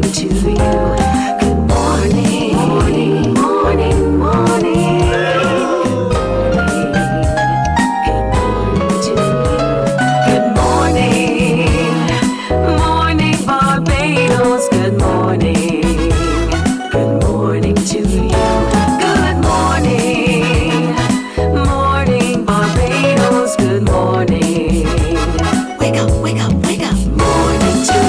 morning to you. Good morning, morning, morning, morning. Good morning to you. Good morning, morning Barbados. Good morning, good morning to you. Good morning, morning Barbados. Good morning. Wake up, wake up, wake up. Morning to you.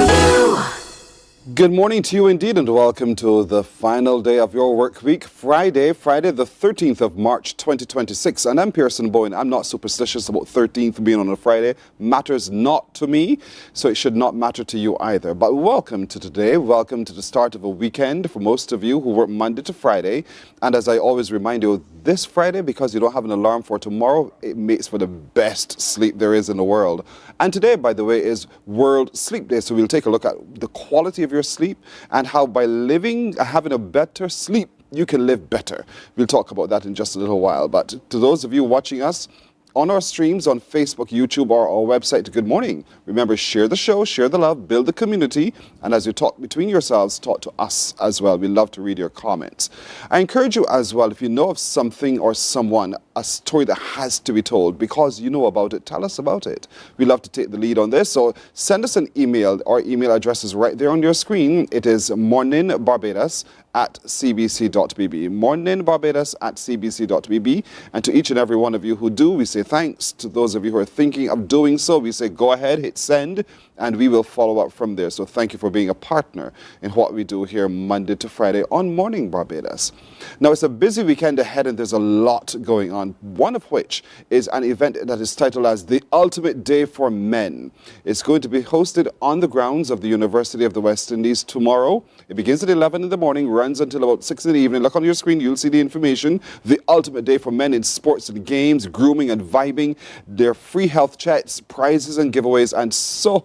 Good morning to you indeed, and welcome to the final day of your work week, Friday the 13th of March 2026. And I'm Pearson Bowen. I'm not superstitious about 13th being on a Friday. Matters not to me, so it should not matter to you either. But welcome to today. Welcome to the start of a weekend for most of you who work Monday to Friday. And as I always remind you, this Friday, because you don't have an alarm for tomorrow, it makes for the best sleep there is in the world. And today, by the way, is World Sleep Day. So we'll take a look at the quality of your sleep and how by having a better sleep, you can live better. We'll talk about that in just a little while. But to those of you watching us on our streams on Facebook, YouTube, or our website, good morning. Remember, share the show, share the love, build the community, and as you talk between yourselves, talk to us as well. We love to read your comments. I encourage you as well, if you know of something or someone, a story that has to be told, because you know about it, tell us about it. We love to take the lead on this, so send us an email. Our email address is right there on your screen. It is morninbarbados@cbc.bb. morninbarbados@cbc.bb. And to each and every one of you who do, we say thanks. To those of you who are thinking of doing so, we say go ahead, hit send, and we will follow up from there. So thank you for being a partner in what we do here Monday to Friday on Morning Barbados. Now, it's a busy weekend ahead and there's a lot going on, one of which is an event that is titled as the Ultimate Day for Men. It's going to be hosted on the grounds of the University of the West Indies tomorrow. It begins at 11 in the morning, runs until about 6 in the evening. Look on your screen, you'll see the information. The Ultimate Day for Men in sports and games, grooming and vibing. There are free health checks, prizes and giveaways, and so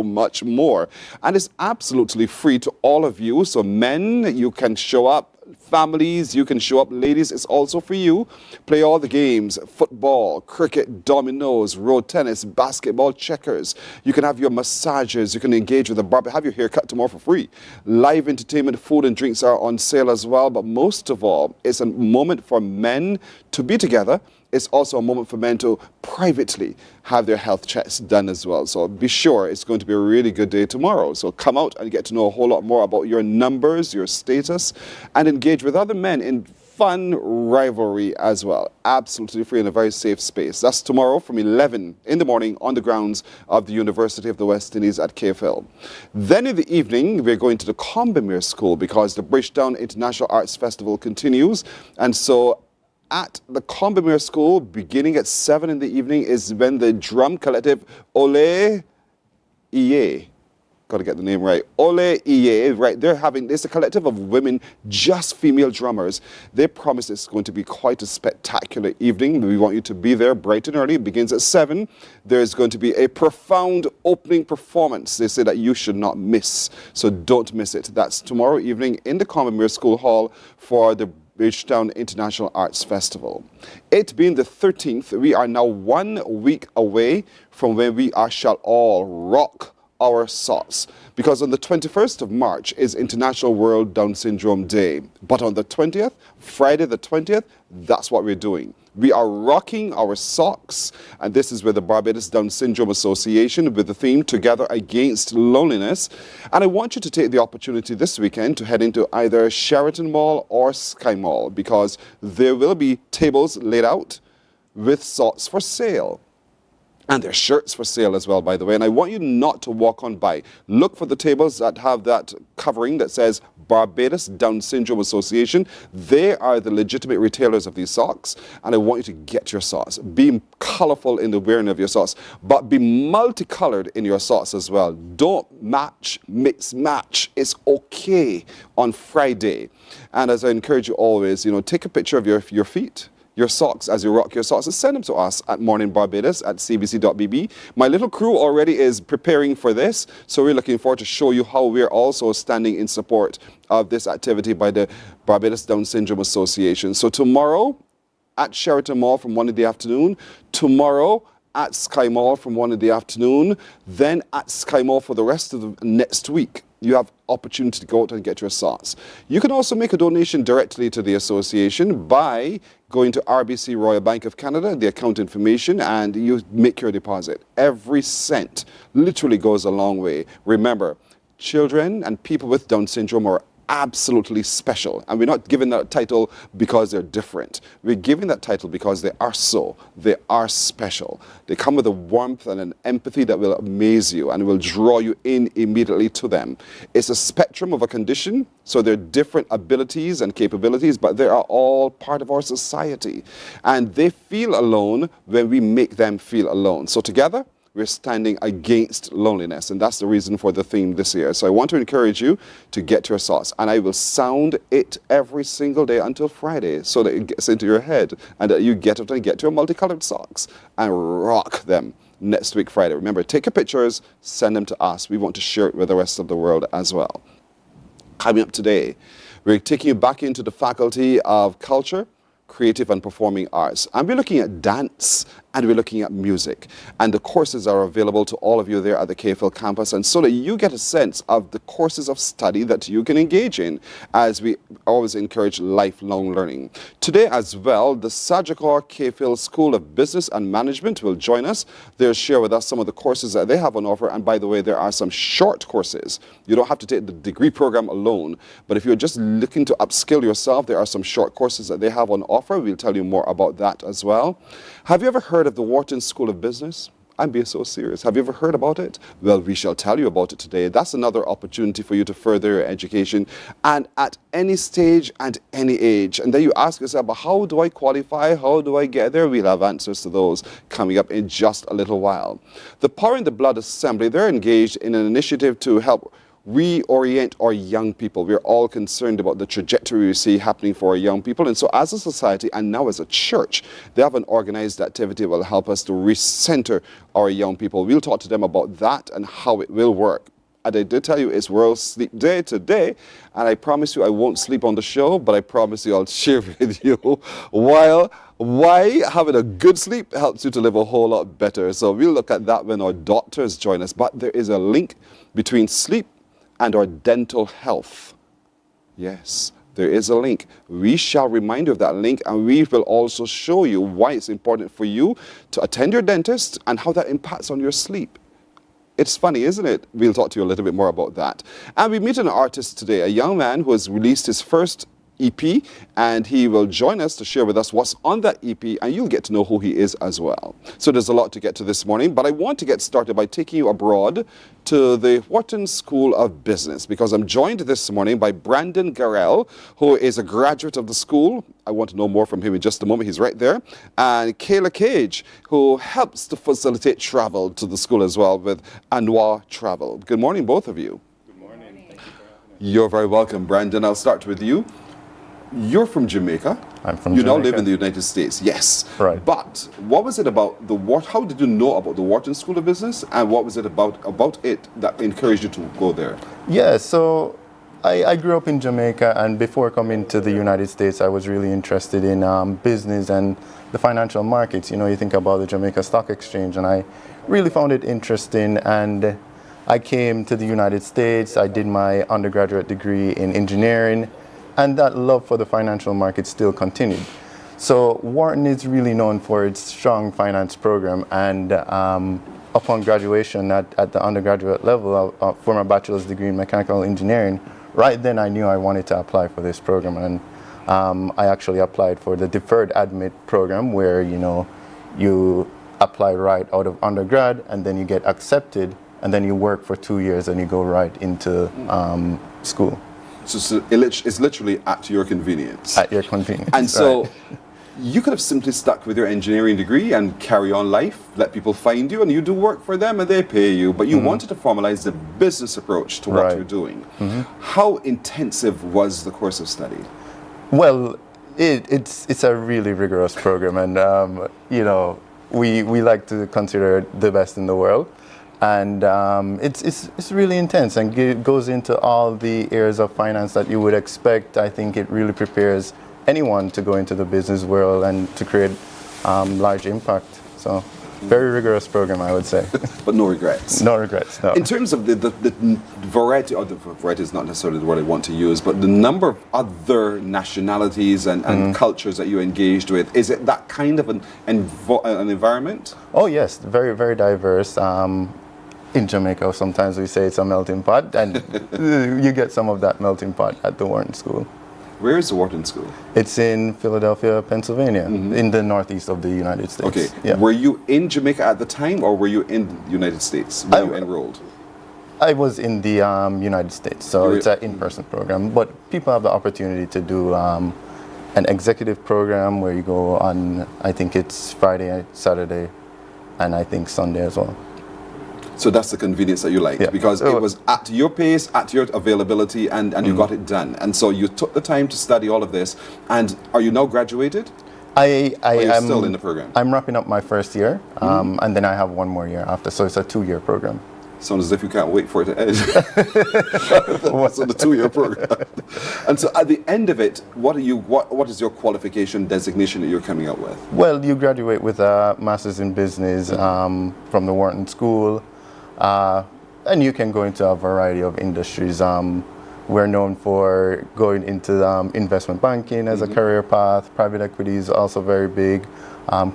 much more. And it's absolutely free to all of you. So men, you can show up. Families, you can show up. Ladies, it's also for you. Play all the games: football, cricket, dominoes, road tennis, basketball, checkers. You can have your massages. You can engage with the barber. Have your hair cut tomorrow for free. Live entertainment, food and drinks are on sale as well. But most of all, it's a moment for men to be together. It's also a moment for men to privately have their health checks done as well. So be sure it's going to be a really good day tomorrow. So come out and get to know a whole lot more about your numbers, your status, and engage with other men in fun rivalry as well. Absolutely free in a very safe space. That's tomorrow from 11 in the morning on the grounds of the University of the West Indies at KFL. Then in the evening, we're going to the Combermere School because the Bridgetown International Arts Festival continues. And so at the Combermere School, beginning at 7 in the evening, is when the drum collective Ole Iye, got to get the name right, Ole Iye, right, it's a collective of women, just female drummers. They promise it's going to be quite a spectacular evening. We want you to be there bright and early. It begins at 7. There's going to be a profound opening performance. They say that you should not miss, so don't miss it. That's tomorrow evening in the Combermere School Hall for the Bridgetown International Arts Festival. It being the 13th, we are now 1 week away from when we shall all rock our socks. Because on the 21st of March is International World Down Syndrome Day. But on the 20th, Friday the 20th, that's what we're doing. We are rocking our socks, and this is with the Barbados Down Syndrome Association with the theme Together Against Loneliness. And I want you to take the opportunity this weekend to head into either Sheraton Mall or Sky Mall because there will be tables laid out with socks for sale. And there's shirts for sale as well, by the way. And I want you not to walk on by. Look for the tables that have that covering that says Barbados Down Syndrome Association. They are the legitimate retailers of these socks. And I want you to get your socks. Be colorful in the wearing of your socks, but be multicolored in your socks as well. Don't mix, match. It's okay on Friday. And as I encourage you always, take a picture of your feet, your socks as you rock your socks, and send them to us at Mornin Barbados at cbc.bb. My little crew already is preparing for this, so we're looking forward to show you how we're also standing in support of this activity by the Barbados Down Syndrome Association. So tomorrow at Sheraton Mall from 1 in the afternoon, tomorrow at Sky Mall from 1 in the afternoon, then at Sky Mall for the rest of the next week. You have opportunity to go out and get your socks. You can also make a donation directly to the association by going to RBC Royal Bank of Canada, the account information, and you make your deposit. Every cent literally goes a long way. Remember, children and people with Down syndrome are absolutely special, and we're not giving that title because they're different. We're giving that title because they are so. They are special. They come with a warmth and an empathy that will amaze you and will draw you in immediately to them. It's a spectrum of a condition, so there are different abilities and capabilities, but they are all part of our society, and they feel alone when we make them feel alone. So together, we're standing against loneliness, and that's the reason for the theme this year. So I want to encourage you to get your socks, and I will sound it every single day until Friday so that it gets into your head and that you get it and get your multicolored socks and rock them next week Friday. Remember, take your pictures, send them to us. We want to share it with the rest of the world as well. Coming up today, we're taking you back into the Faculty of Culture, Creative and Performing Arts. And we're looking at dance and we're looking at music. And the courses are available to all of you there at the KFL campus, and so that you get a sense of the courses of study that you can engage in, as we always encourage lifelong learning. Today as well, the Sagicor KFL School of Business and Management will join us. They'll share with us some of the courses that they have on offer. And by the way, there are some short courses. You don't have to take the degree program alone, but if you're just looking to upskill yourself, there are some short courses that they have on offer. We'll tell you more about that as well. Have you ever heard of the Wharton School of Business? I'm being so serious. Have you ever heard about it? Well, we shall tell you about it today. That's another opportunity for you to further your education, and at any stage and any age. And then you ask yourself, but how do I qualify? How do I get there? We'll have answers to those coming up in just a little while. The Power in the Blood Assembly, they're engaged in an initiative to help reorient our young people. We're all concerned about the trajectory we see happening for our young people. And so as a society and now as a church, they have an organized activity that will help us to recenter our young people. We'll talk to them about that and how it will work. And I did tell you it's World Sleep Day today, and I promise you I won't sleep on the show, but I promise you I'll share with you why having a good sleep helps you to live a whole lot better. So we'll look at that when our doctors join us. But there is a link between sleep and our dental health. Yes, there is a link. We shall remind you of that link, and we will also show you why it's important for you to attend your dentist and how that impacts on your sleep. It's funny, isn't it? We'll talk to you a little bit more about that. And we meet an artist today, a young man who has released his first EP, and he will join us to share with us what's on that EP, and you'll get to know who he is as well. So there's a lot to get to this morning, but I want to get started by taking you abroad to the Wharton School of Business, because I'm joined this morning by Brandon Garrell, who is a graduate of the school. I want to know more from him in just a moment. He's right there. And Kayla Cage, who helps to facilitate travel to the school as well with Anwar Travel. Good morning, both of you. Good morning. Thank you for having us. You're very welcome, Brandon. I'll start with you. You're from Jamaica. I'm from You Jamaica. now live in the United States, yes. Right. But what was it about the how did you know about the Wharton School of Business, and what was it about it that encouraged you to go there? Yeah, so I grew up in Jamaica, and before coming to the United States, I was really interested in business and the financial markets. You know, you think about the Jamaica Stock Exchange, and I really found it interesting. And I came to the United States. I did my undergraduate degree in engineering, and that love for the financial market still continued. So Wharton is really known for its strong finance program, and upon graduation at the undergraduate level for my bachelor's degree in mechanical engineering, right then I knew I wanted to apply for this program, and I actually applied for the deferred admit program, where you apply right out of undergrad and then you get accepted, and then you work for 2 years and you go right into school. So it's literally at your convenience. At your convenience. And so right. you could have simply stuck with your engineering degree and carry on life, let people find you, and you do work for them and they pay you. But you wanted to formalize the business approach to what Right. you're doing. How intensive was the course of study? Well, it's a really rigorous program, and we like to consider it the best in the world. And it's really intense, and it goes into all the areas of finance that you would expect. I think it really prepares anyone to go into the business world and to create large impact. So Very rigorous program, I would say. But no regrets. No regrets, no. In terms of the variety, or the variety is not necessarily the word I want to use, but the number of other nationalities and cultures that you engaged with, is it that kind of an environment? Oh yes, very, very diverse. In Jamaica, sometimes we say it's a melting pot, and you get some of that melting pot at the Wharton School. Where is the Wharton School? It's in Philadelphia, Pennsylvania, in the northeast of the United States. Okay. Yeah. Were you in Jamaica at the time, or were you in the United States when you enrolled? I was in the United States, so it's an in-person program. But people have the opportunity to do an executive program where you go on, I think it's Friday, Saturday, and I think Sunday as well. So that's the convenience that you liked, Yeah. because it was at your pace, at your availability, and you got it done. And so you took the time to study all of this. And are you now graduated? I am still in the program. I'm wrapping up my first year, and then I have one more year after. So it's a 2-year program. Sounds as if you can't wait for it to end. So the 2-year program. And so at the end of it, what is your qualification designation that you're coming out with? Well, you graduate with a master's in business from the Wharton School. And you can go into a variety of industries. We're known for going into investment banking as a career path. Private equity is also very big.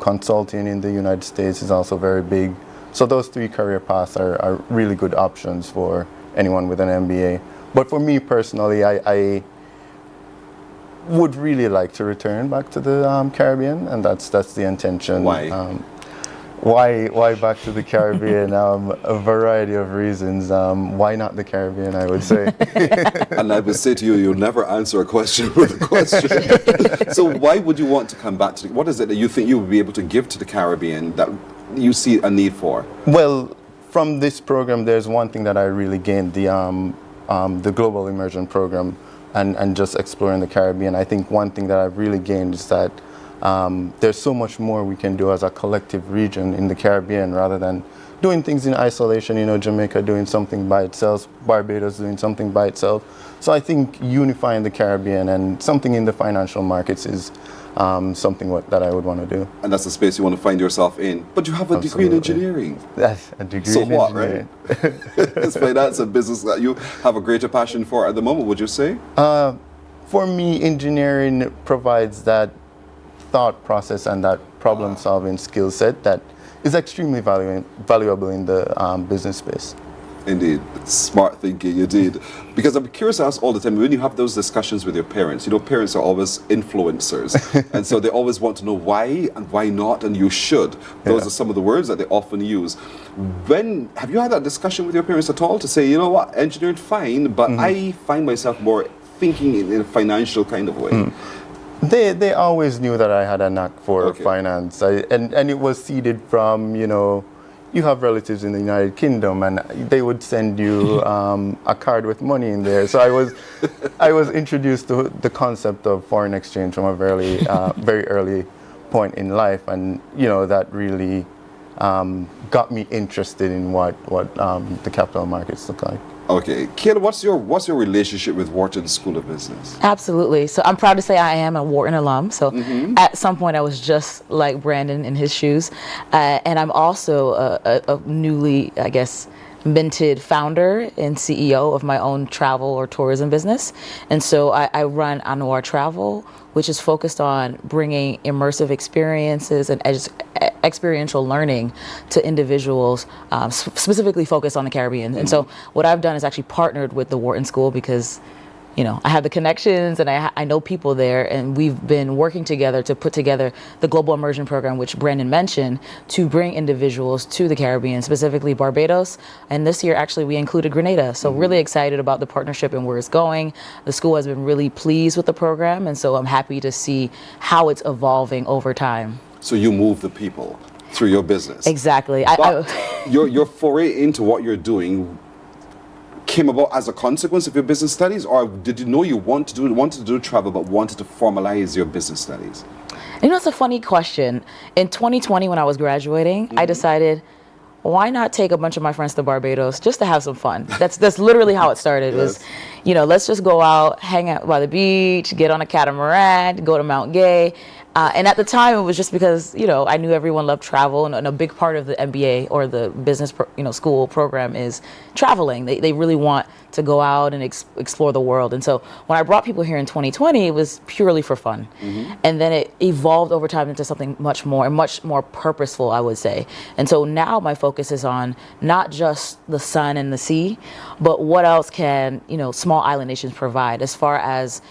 Consulting in the United States is also very big. So those 3 career paths are really good options for anyone with an MBA. But for me personally, I would really like to return back to the Caribbean, and that's the intention. Why? Why back to the Caribbean? A variety of reasons. Why not the Caribbean, I would say. And I would say to you, you'll never answer a question with a question. So why would you want to come back to what is it that you think you would be able to give to the Caribbean that you see a need for? Well, from this program, there's one thing that I really gained, the Global Immersion Program, and just exploring the Caribbean. I think one thing that I've really gained is that there's so much more we can do as a collective region in the Caribbean rather than doing things in isolation, Jamaica doing something by itself, Barbados doing something by itself. So I think unifying the Caribbean and something in the financial markets is something that I would want to do. And that's the space you want to find yourself in. But you have a degree in engineering. That's a degree So in what, engineering. right? It's finance and business that you have a greater passion for at the moment, would you say? For me, engineering provides that thought process and that problem-solving skill set that is extremely valuable in the business space. Indeed. Smart thinking, indeed. Because I'm curious to ask all the time, when you have those discussions with your parents, parents are always influencers. And so they always want to know why and why not, and you should. Those are some of the words that they often use. Have you had that discussion with your parents at all to say, you know what, engineering, fine, but I find myself more thinking in a financial kind of way? They always knew that I had a knack for finance, and it was seeded from, you have relatives in the United Kingdom, and they would send you a card with money in there. So I was introduced to the concept of foreign exchange from a very early point in life, and that really got me interested in what the capital markets look like. Okay, Kayla, what's your relationship with Wharton School of Business? Absolutely. So I'm proud to say I am a Wharton alum. So at some point I was just like Brandon in his shoes. And I'm also a newly, I guess, minted founder and CEO of my own travel or tourism business. And so I run Anwar Travel, which is focused on bringing immersive experiences and experiential learning to individuals, specifically focused on the Caribbean. And so what I've done is actually partnered with the Wharton School because I have the connections and I know people there, and we've been working together to put together the Global Immersion Program, which Brandon mentioned, to bring individuals to the Caribbean, specifically Barbados. And this year, actually, we included Grenada. So really excited about the partnership and where it's going. The school has been really pleased with the program, and so I'm happy to see how it's evolving over time. So you move the people through your business. Exactly. But your foray into what you're doing came about as a consequence of your business studies, or did you know you wanted to do travel but wanted to formalize your business studies? It's a funny question. In 2020, when I was graduating, I decided, why not take a bunch of my friends to Barbados just to have some fun? That's literally how it started. Yes. let's just go out, hang out by the beach, get on a catamaran, go to Mount Gay. And at the time, it was just because, I knew everyone loved travel, and a big part of the MBA or the business, school program is traveling. They really want to go out and explore the world. And so when I brought people here in 2020, it was purely for fun. And then it evolved over time into something much more purposeful, I would say. And so now my focus is on not just the sun and the sea, but what else can, small island nations provide as far as,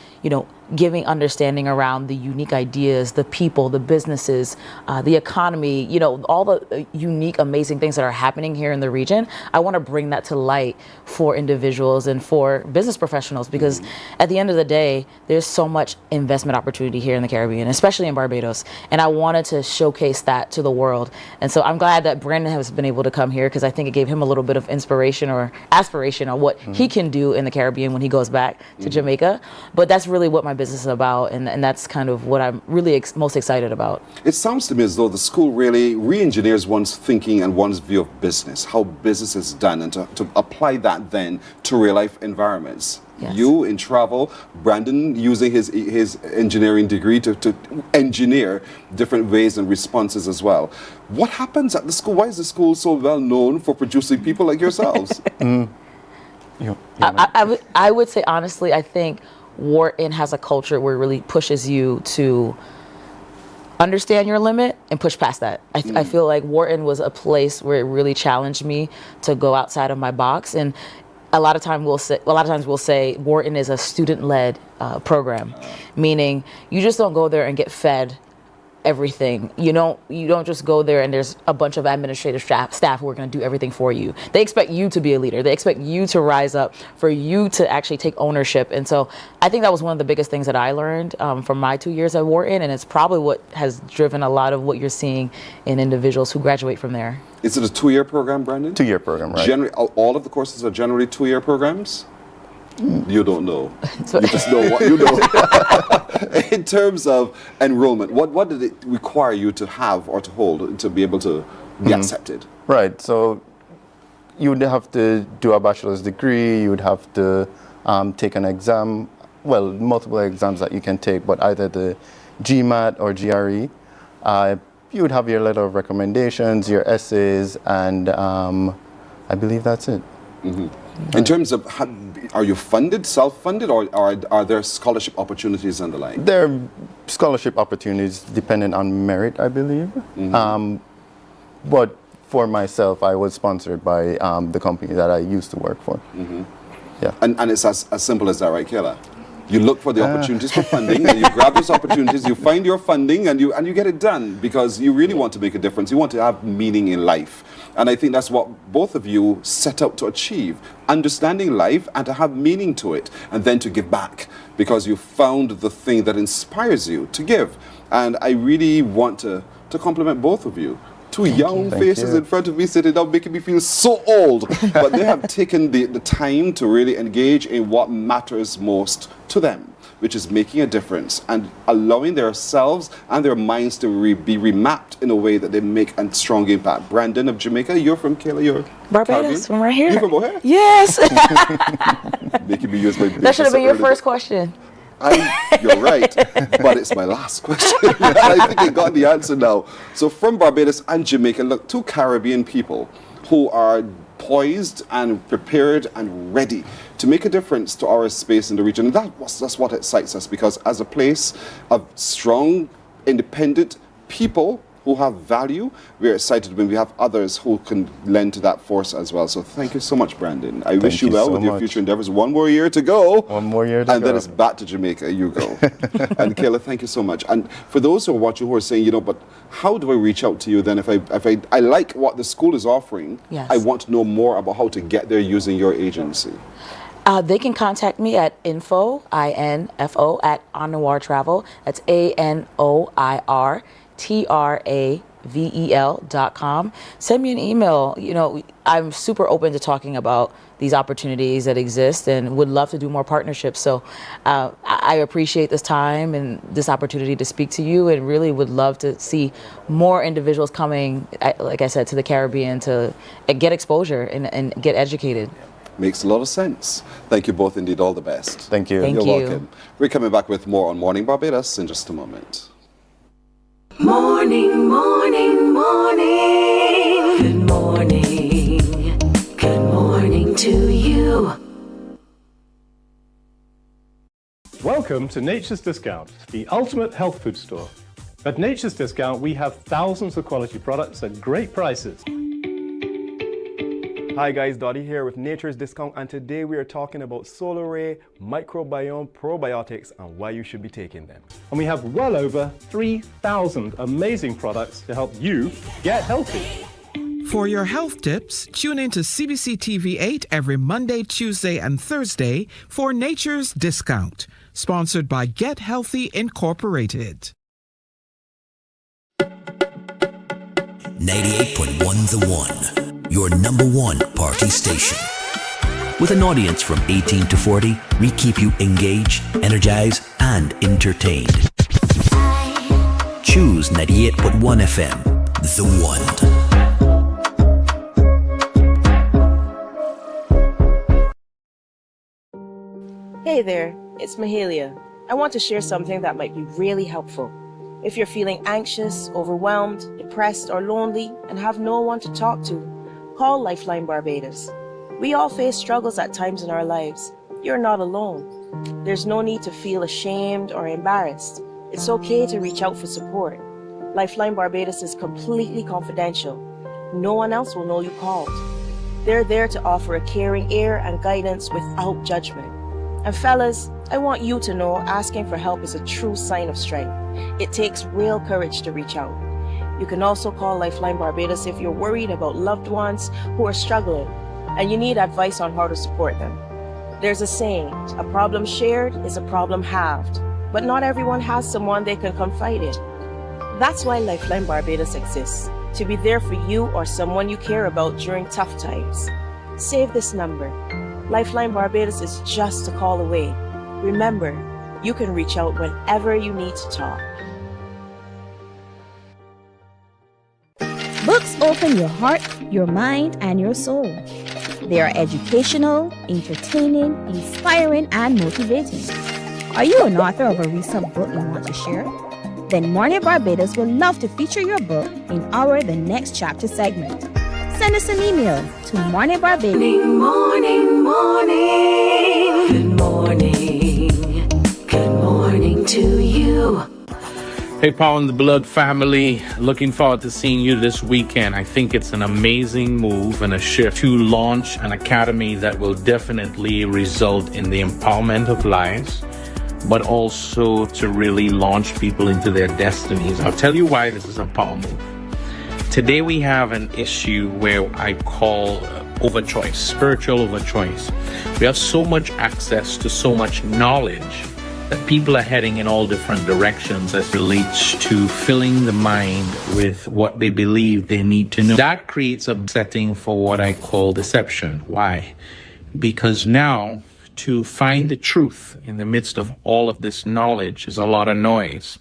giving understanding around the unique ideas, the people, the businesses, the economy, all the unique, amazing things that are happening here in the region. I want to bring that to light for individuals and for business professionals, because at the end of the day, there's so much investment opportunity here in the Caribbean, especially in Barbados. And I wanted to showcase that to the world. And so I'm glad that Brandon has been able to come here, because I think it gave him a little bit of inspiration or aspiration on what he can do in the Caribbean when he goes back to Jamaica. But that's really what my business is about, and that's kind of what I'm really most excited about. It sounds to me as though the school really re-engineers one's thinking and one's view of business, how business is done, and to apply that then to real-life environments. Yes. You in travel, Brandon using his engineering degree to engineer different ways and responses as well. What happens at the school? Why is the school so well known for producing people like yourselves? I would say, honestly, I think Wharton has a culture where it really pushes you to understand your limit and push past that. I feel like Wharton was a place where it really challenged me to go outside of my box. And a lot of times we'll say Wharton is a student-led program, meaning you just don't go there and get fed everything. You don't just go there and there's a bunch of administrative staff who are going to do everything for you. They expect you to be a leader. They expect you to rise up, for you to actually take ownership. And so I think that was one of the biggest things that I learned from my 2 years at Wharton, and it's probably what has driven a lot of what you're seeing in individuals who graduate from there. Is it a 2-year program, Brandon? 2-year program, right? Generally, all of the courses are generally 2-year programs? You don't know. You just know what you know. In terms of enrollment, what did it require you to have or to hold to be able to be accepted? Right. So you would have to do a bachelor's degree. You would have to take an exam. Well, multiple exams that you can take, but either the GMAT or GRE. You would have your letter of recommendations, your essays, and I believe that's it. In terms of, are you funded, self-funded, or are there scholarship opportunities and the like? There are scholarship opportunities dependent on merit, I believe. But for myself, I was sponsored by the company that I used to work for. Yeah. And it's as simple as that, right, Kayla? You look for the opportunities for funding, and you grab those opportunities, you find your funding, and you get it done, because you really want to make a difference. You want to have meaning in life. And I think that's what both of you set out to achieve, understanding life and to have meaning to it, and then to give back, because you found the thing that inspires you to give. And I really want to compliment both of you. Two young faces in front of me sitting down, making me feel so old. But they have taken the time to really engage in what matters most to them, which is making a difference and allowing themselves and their minds to be remapped in a way that they make a strong impact. Brandon of Jamaica, you're from Kayla, you're Barbados, from right here. You're from O'Hare? Yes. Making me use my That should have been your first question. You're right, but it's my last question. I think I got the answer now. So from Barbados and Jamaica, look, two Caribbean people who are poised and prepared and ready to make a difference to our space in the region. And that's what excites us, because as a place of strong, independent people who have value, we're excited when we have others who can lend to that force as well. So thank you so much, Brandon. I wish you well with your future endeavors. One more year to go. One more year to go. And then it's back to Jamaica. You go. And Kayla, thank you so much. And for those who are watching who are saying, but how do I reach out to you then? If I like what the school is offering, yes, I want to know more about how to get there using your agency. They can contact me at info, I-N-F-O, at Anoir Travel. That's ANOIRTRAVEL.com. Send me an email. I'm super open to talking about these opportunities that exist and would love to do more partnerships. So I appreciate this time and this opportunity to speak to you, and really would love to see more individuals coming, like I said, to the Caribbean to get exposure and get educated. Makes a lot of sense. Thank you both indeed. All the best. Thank you. Thank You're you. welcome. We're coming back with more on Morning Barbados in just a moment. Morning, morning, morning. Good morning. Good morning to you. Welcome to Nature's Discount, the ultimate health food store. At Nature's Discount, we have thousands of quality products at great prices. Hi guys, Dottie here with Nature's Discount, and today we are talking about Solar Ray Microbiome Probiotics and why you should be taking them. And we have well over 3,000 amazing products to help you get healthy. For your health tips, tune in to CBC TV 8 every Monday, Tuesday, and Thursday for Nature's Discount, sponsored by Get Healthy Incorporated. 98.1 The One, your number one party station. With an audience from 18 to 40, we keep you engaged, energized, and entertained. Choose 98.1 FM, The One. Hey there, it's Mahalia. I want to share something that might be really helpful. If you're feeling anxious, overwhelmed, depressed, or lonely and have no one to talk to, call Lifeline Barbados. We all face struggles at times in our lives. You're not alone. There's no need to feel ashamed or embarrassed. It's okay to reach out for support. Lifeline Barbados is completely confidential. No one else will know you called. They're there to offer a caring ear and guidance without judgment. And fellas, I want you to know asking for help is a true sign of strength. It takes real courage to reach out. You can also call Lifeline Barbados if you're worried about loved ones who are struggling and you need advice on how to support them. There's a saying, a problem shared is a problem halved, but not everyone has someone they can confide in. That's why Lifeline Barbados exists, to be there for you or someone you care about during tough times. Save this number. Lifeline Barbados is just a call away. Remember, you can reach out whenever you need to talk. Books open your heart, your mind, and your soul. They are educational, entertaining, inspiring, and motivating. Are you an author of a recent book you want to share? Then Mornin Barbados would love to feature your book in our The Next Chapter segment. Send us an email to Mornin Barbados. Morning, morning, morning. Good morning. Good morning to you. Hey, Power in the Blood family, looking forward to seeing you this weekend. I think it's an amazing move and a shift to launch an academy that will definitely result in the empowerment of lives, but also to really launch people into their destinies. I'll tell you why this is a power move. Today we have an issue where I call overchoice, spiritual overchoice. We have so much access to so much knowledge that people are heading in all different directions as relates to filling the mind with what they believe they need to know. That creates a setting for what I call deception. Why? Because now to find the truth in the midst of all of this knowledge is a lot of noise.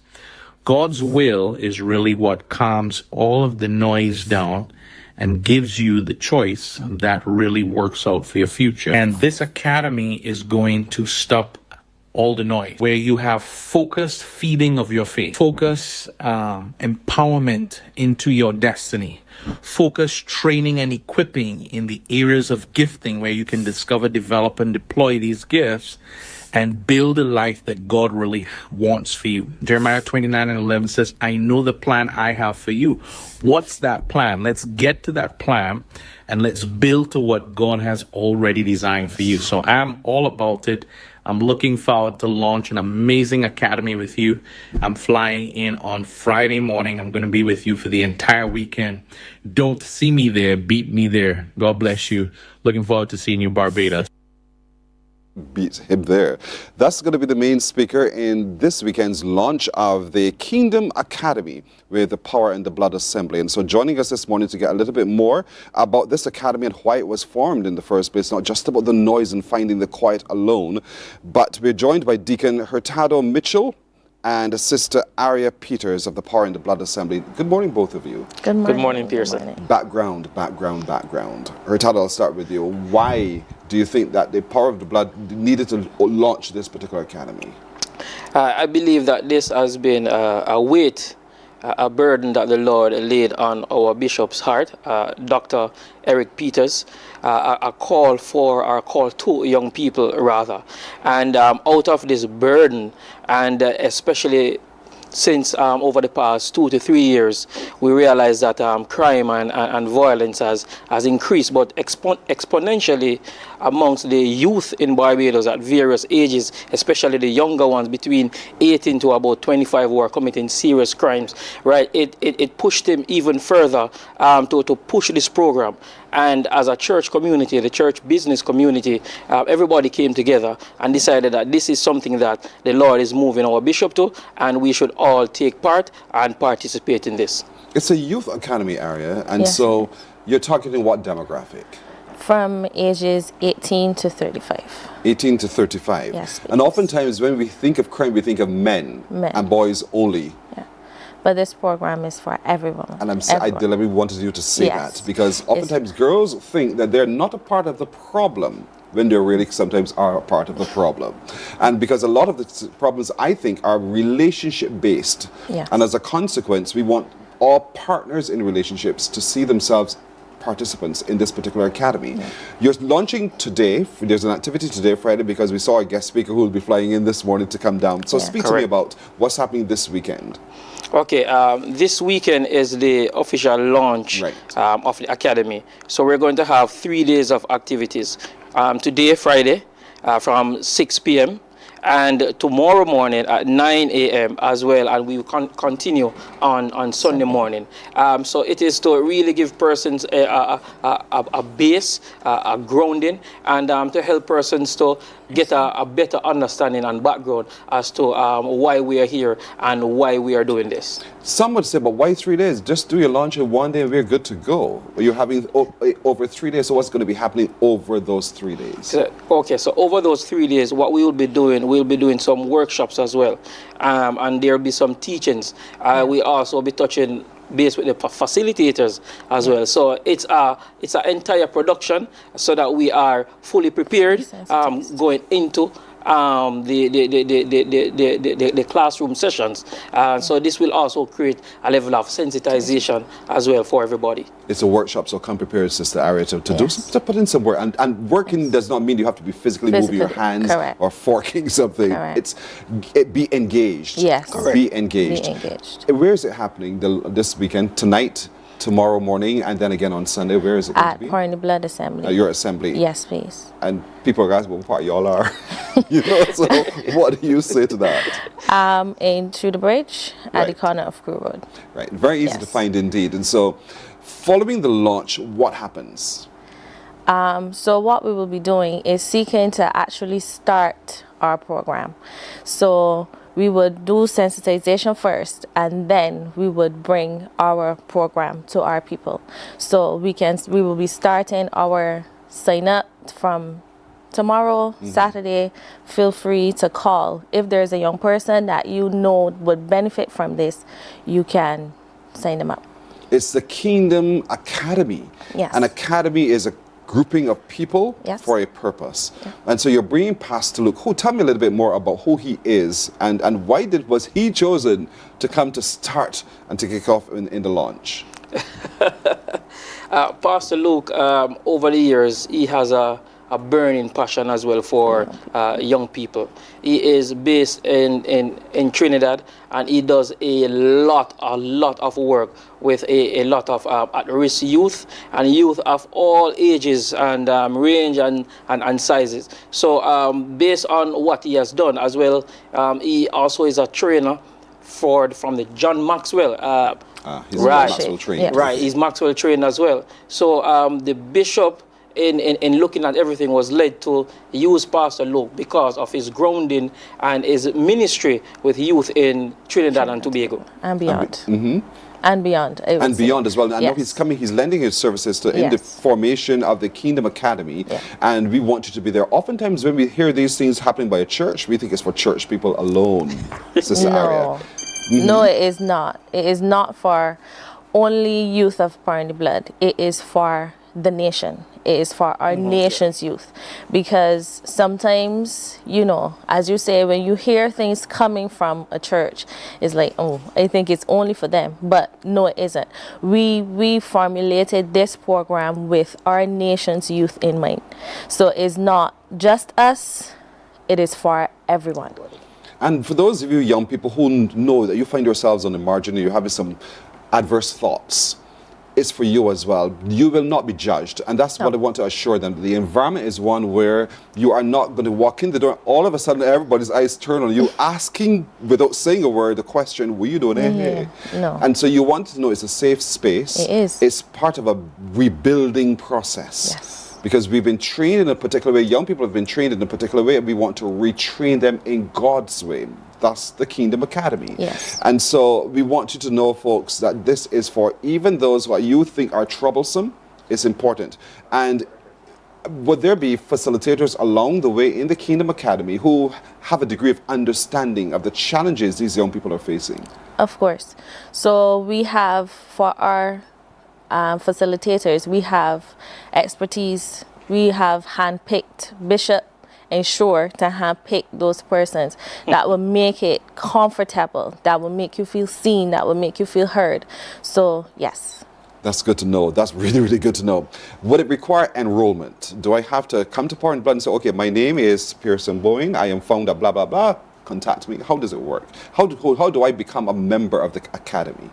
God's will is really what calms all of the noise down and gives you the choice that really works out for your future. And this academy is going to stop all the noise, where you have focused feeding of your faith, focus empowerment into your destiny, focus training and equipping in the areas of gifting where you can discover, develop, and deploy these gifts and build a life that God really wants for you. Jeremiah 29:11 says, I know the plan I have for you. What's that plan? Let's get to that plan and let's build to what God has already designed for you. So I'm all about it. I'm looking forward to launch an amazing academy with you. I'm flying in on Friday morning. I'm going to be with you for the entire weekend. Don't see me there, beat me there. God bless you. Looking forward to seeing you, Barbados. Beat him there. That's going to be the main speaker in this weekend's launch of the Kingdom Academy with the Power and the Blood Assembly. And so joining us this morning to get a little bit more about this academy and why it was formed in the first place, not just about the noise and finding the quiet alone, but we're joined by Deacon Hurtado Mitchell and Sister Aria Peters of the Power and the Blood Assembly. Good morning, both of you. Good morning. Pearson. Background. Hurtado, I'll start with you. Why do you think that the Power of the Blood needed to launch this particular academy? I believe that this has been a weight, a burden that the Lord laid on our bishop's heart, Dr. Eric Peters, a call to young people rather. And out of this burden, and especially since over the past 2 to 3 years, we realize that crime and violence has increased, but exponentially amongst the youth in Barbados at various ages, especially the younger ones between 18 to about 25 who are committing serious crimes, right? It pushed him even further to push this program. And as a church community, the church business community, everybody came together and decided that this is something that the Lord is moving our bishop to, and we should all take part and participate in this. It's a youth academy area, and so you're targeting what demographic? From ages 18 to 35. 18 to 35. Yes, please. And oftentimes when we think of crime, we think of men. And boys only. Yeah. But this program is for everyone. And I deliberately wanted you to say that, because oftentimes girls think that they're not a part of the problem when they really sometimes are a part of the problem. And because a lot of the problems, I think, are relationship based. Yes. And as a consequence, we want all partners in relationships to see themselves participants in this particular academy. You're launching today. There's an activity today, Friday, because we saw a guest speaker who will be flying in this morning to come down. So speak to me about what's happening this weekend. Okay, this weekend is the official launch of the academy. So we're going to have 3 days of activities. Today, Friday, from 6 p.m. and tomorrow morning at 9 a.m. as well, and we will continue on Sunday morning. So it is to really give persons a base, a grounding, and to help persons to get a better understanding and background as to why we are here and why we are doing this. Some would say, but why 3 days? Just do your launch in 1 day and we're good to go. You're having over 3 days, so what's going to be happening over those 3 days? Okay, so over those 3 days, what we will be doing, we'll be doing some workshops as well, and there'll be some teachings. We also be touching base with the facilitators as well. So it's an entire production so that we are fully prepared going into the classroom sessions. So this will also create a level of sensitization as well for everybody. It's a workshop, so come prepared, Sister Aria, to put in some work. And working does not mean you have to be physically moving your hands or forking something. Correct. Be engaged. Yes. Be engaged. Be engaged. Where is it happening this weekend? Tonight, tomorrow morning, and then again on Sunday? Where is it going to be? At Mornin Barbados Assembly. Your assembly? Yes, please. And people are asking, well, what y'all are? So what do you say to that? In Through the Bridge at the corner of Crew Road. Right, very easy to find indeed. And so following the launch, what happens? So what we will be doing is seeking to actually start our program. So we would do sensitization first, and then we would bring our program to our people. So we will be starting our sign up from tomorrow, Saturday. Feel free to call. If there's a young person that you know would benefit from this, you can sign them up. It's the Kingdom Academy. Yes. An academy is a grouping of people for a purpose. And so you're bringing Pastor Luke. Tell me a little bit more about who he is and why was he chosen to come to start and to kick off in the launch? Pastor Luke, over the years, he has a burning passion as well for young people. He is based in Trinidad, and he does a lot of work with a lot of at-risk youth and youth of all ages and range and sizes. So based on what he has done as well, he also is a trainer from the John Maxwell. He's Maxwell trained. Right, he's Maxwell trained as well. So the bishop, in looking at everything, was led to use Pastor Luke because of his grounding and his ministry with youth in Trinidad and Tobago. And beyond. And beyond. And beyond as well. And I know he's lending his services to in the formation of the Kingdom Academy, and we want you to be there. Oftentimes when we hear these things happening by a church, we think it's for church people alone, Sister Aria. No, it is not. It is not for only youth of Mornin Blood. It is for the nation. It is for our nation's youth. Because sometimes, you know, as you say, when you hear things coming from a church, it's like, oh, I think it's only for them. But no, it isn't. We formulated this program with our nation's youth in mind. So it's not just us, it is for everyone. And for those of you young people who know that you find yourselves on the margin and you're having some adverse thoughts, it's for you as well. You will not be judged. And that's what I want to assure them. The environment is one where you are not going to walk in the door. All of a sudden, everybody's eyes turn on you, asking, without saying a word, the question, what are you doing here? No. And so you want to know it's a safe space. It is. It's part of a rebuilding process. Yes. Because we've been trained in a particular way. Young people have been trained in a particular way, and we want to retrain them in God's way. That's the Kingdom Academy. Yes. And so we want you to know, folks, that this is for even those what you think are troublesome. It's important. And would there be facilitators along the way in the Kingdom Academy who have a degree of understanding of the challenges these young people are facing? Of course. So we have, for our facilitators, we have expertise. We have handpicked Bishop ensure to handpick those persons that will make it comfortable, that will make you feel seen, that will make you feel heard. So yes. That's good to know. That's really, really good to know. Would it require enrollment? Do I have to come to Power and Blood and say, okay, my name is Pearson Boeing, I am found at blah, blah, blah, contact me? How does it work? How do I become a member of the Academy?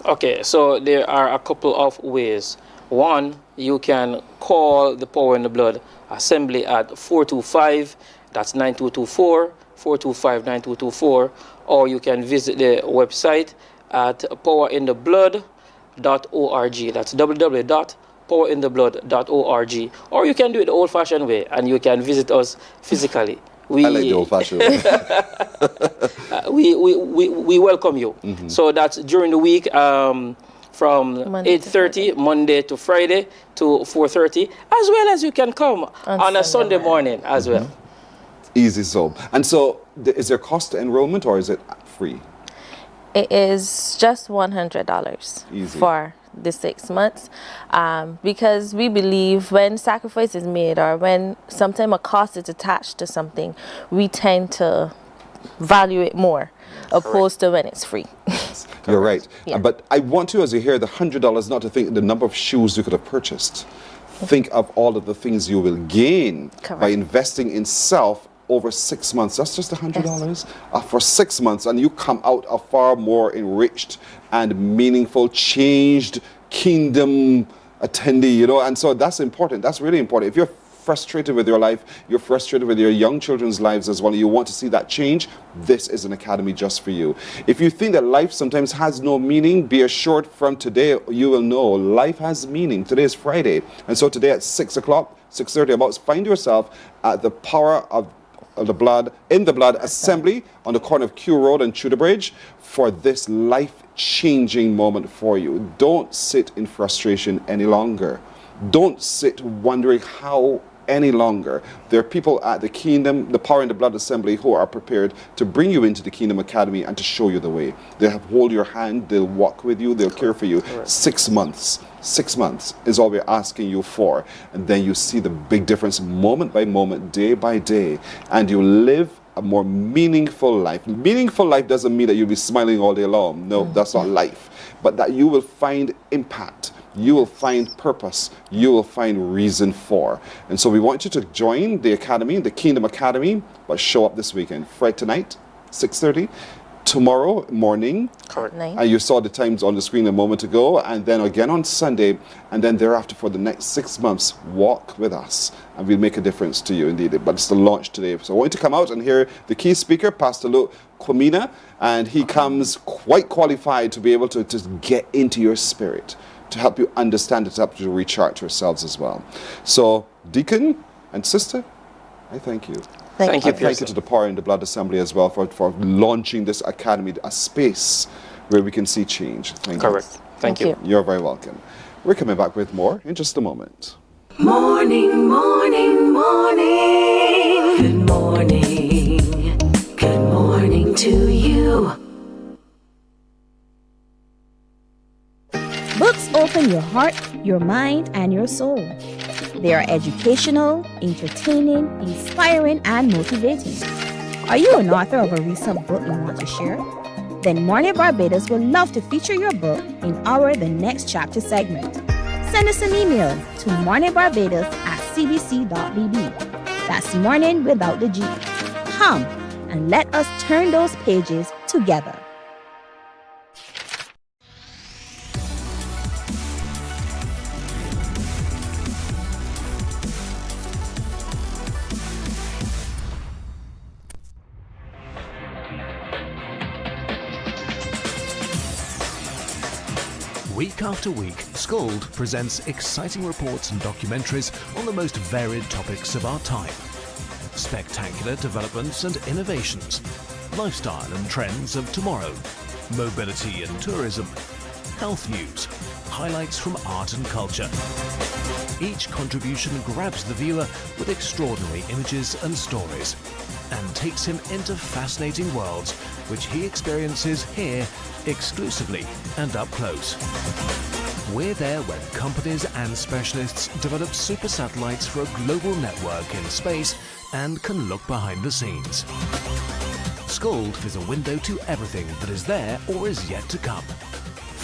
Okay, so there are a couple of ways. One, you can call the Power in the Blood Assembly at 425, that's 9224, 425-9224, or you can visit the website at powerintheblood.org. That's www.powerintheblood.org. Or you can do it the old-fashioned way, and you can visit us physically. I like the old-fashioned way. we welcome you. Mm-hmm. So that's during the week from 8:30 Monday to Friday to 4:30, as well as you can come on a Sunday morning as well. Easy so. And so is there cost to enrollment or is it free? It is just $100 Easy. for the 6 months, because we believe when sacrifice is made or when sometimes a cost is attached to something, we tend to value it more opposed to when it's free. You're right. Yeah. But I want you, as you hear the $100, not to think the number of shoes you could have purchased. Think of all of the things you will gain by investing in self over 6 months. That's just $100 for 6 months, and you come out a far more enriched and meaningful, changed kingdom attendee, you know. And so that's important. That's really important. If you're frustrated with your life, you're frustrated with your young children's lives as well, you want to see that change, this is an academy just for you. If you think that life sometimes has no meaning, be assured from today you will know life has meaning. Today is Friday, and so today at 6 o'clock, 6:30 about, find yourself at the Power of the Blood, in the Blood Assembly on the corner of Q Road and Tudor Bridge for this life-changing moment for you. Don't sit in frustration any longer. Don't sit wondering how any longer. There are people at the Kingdom, the Power in the Blood Assembly, who are prepared to bring you into the Kingdom Academy and to show you the way. They'll hold your hand, they'll walk with you, they'll care for you. 6 months. 6 months is all we're asking you for. And then you see the big difference moment by moment, day by day. And you live a more meaningful life. Meaningful life doesn't mean that you'll be smiling all day long. No, that's not life. But that you will find impact. You will find purpose. You will find reason for. And so we want you to join the Academy, the Kingdom Academy, but show up this weekend. Friday tonight, 6:30. Tomorrow morning. Correct. And you saw the times on the screen a moment ago. And then again on Sunday. And then thereafter for the next 6 months, walk with us. And we'll make a difference to you indeed. But it's the launch today. So I want you to come out and hear the key speaker, Pastor Luke Kwamina. And he comes quite qualified to be able to get into your spirit, to help you understand it, to help you to recharge yourselves as well. So, Deacon and Sister, I thank you. Thank you, Thank you to the Power in the Blood Assembly as well for launching this academy, a space where we can see change. Thank you. Thank you. You're very welcome. We're coming back with more in just a moment. Morning, morning, morning. Good morning. Good morning to you. Books open inspiring your heart, your mind, and your soul. They are educational, entertaining, inspiring, and motivating. Are you an author of a recent book you want to share? Then Mornin Barbados would love to feature your book in our The Next Chapter segment. Send us an email to morninbarbados@cbc.bb. That's morning without the G. Come and let us turn those pages together. Week after week, Scold presents exciting reports and documentaries on the most varied topics of our time. Spectacular developments and innovations, lifestyle and trends of tomorrow, mobility and tourism, health news, highlights from art and culture. Each contribution grabs the viewer with extraordinary images and stories and takes him into fascinating worlds which he experiences here exclusively and up close. We're there when companies and specialists develop super satellites for a global network in space and can look behind the scenes. Scold is a window to everything that is there or is yet to come.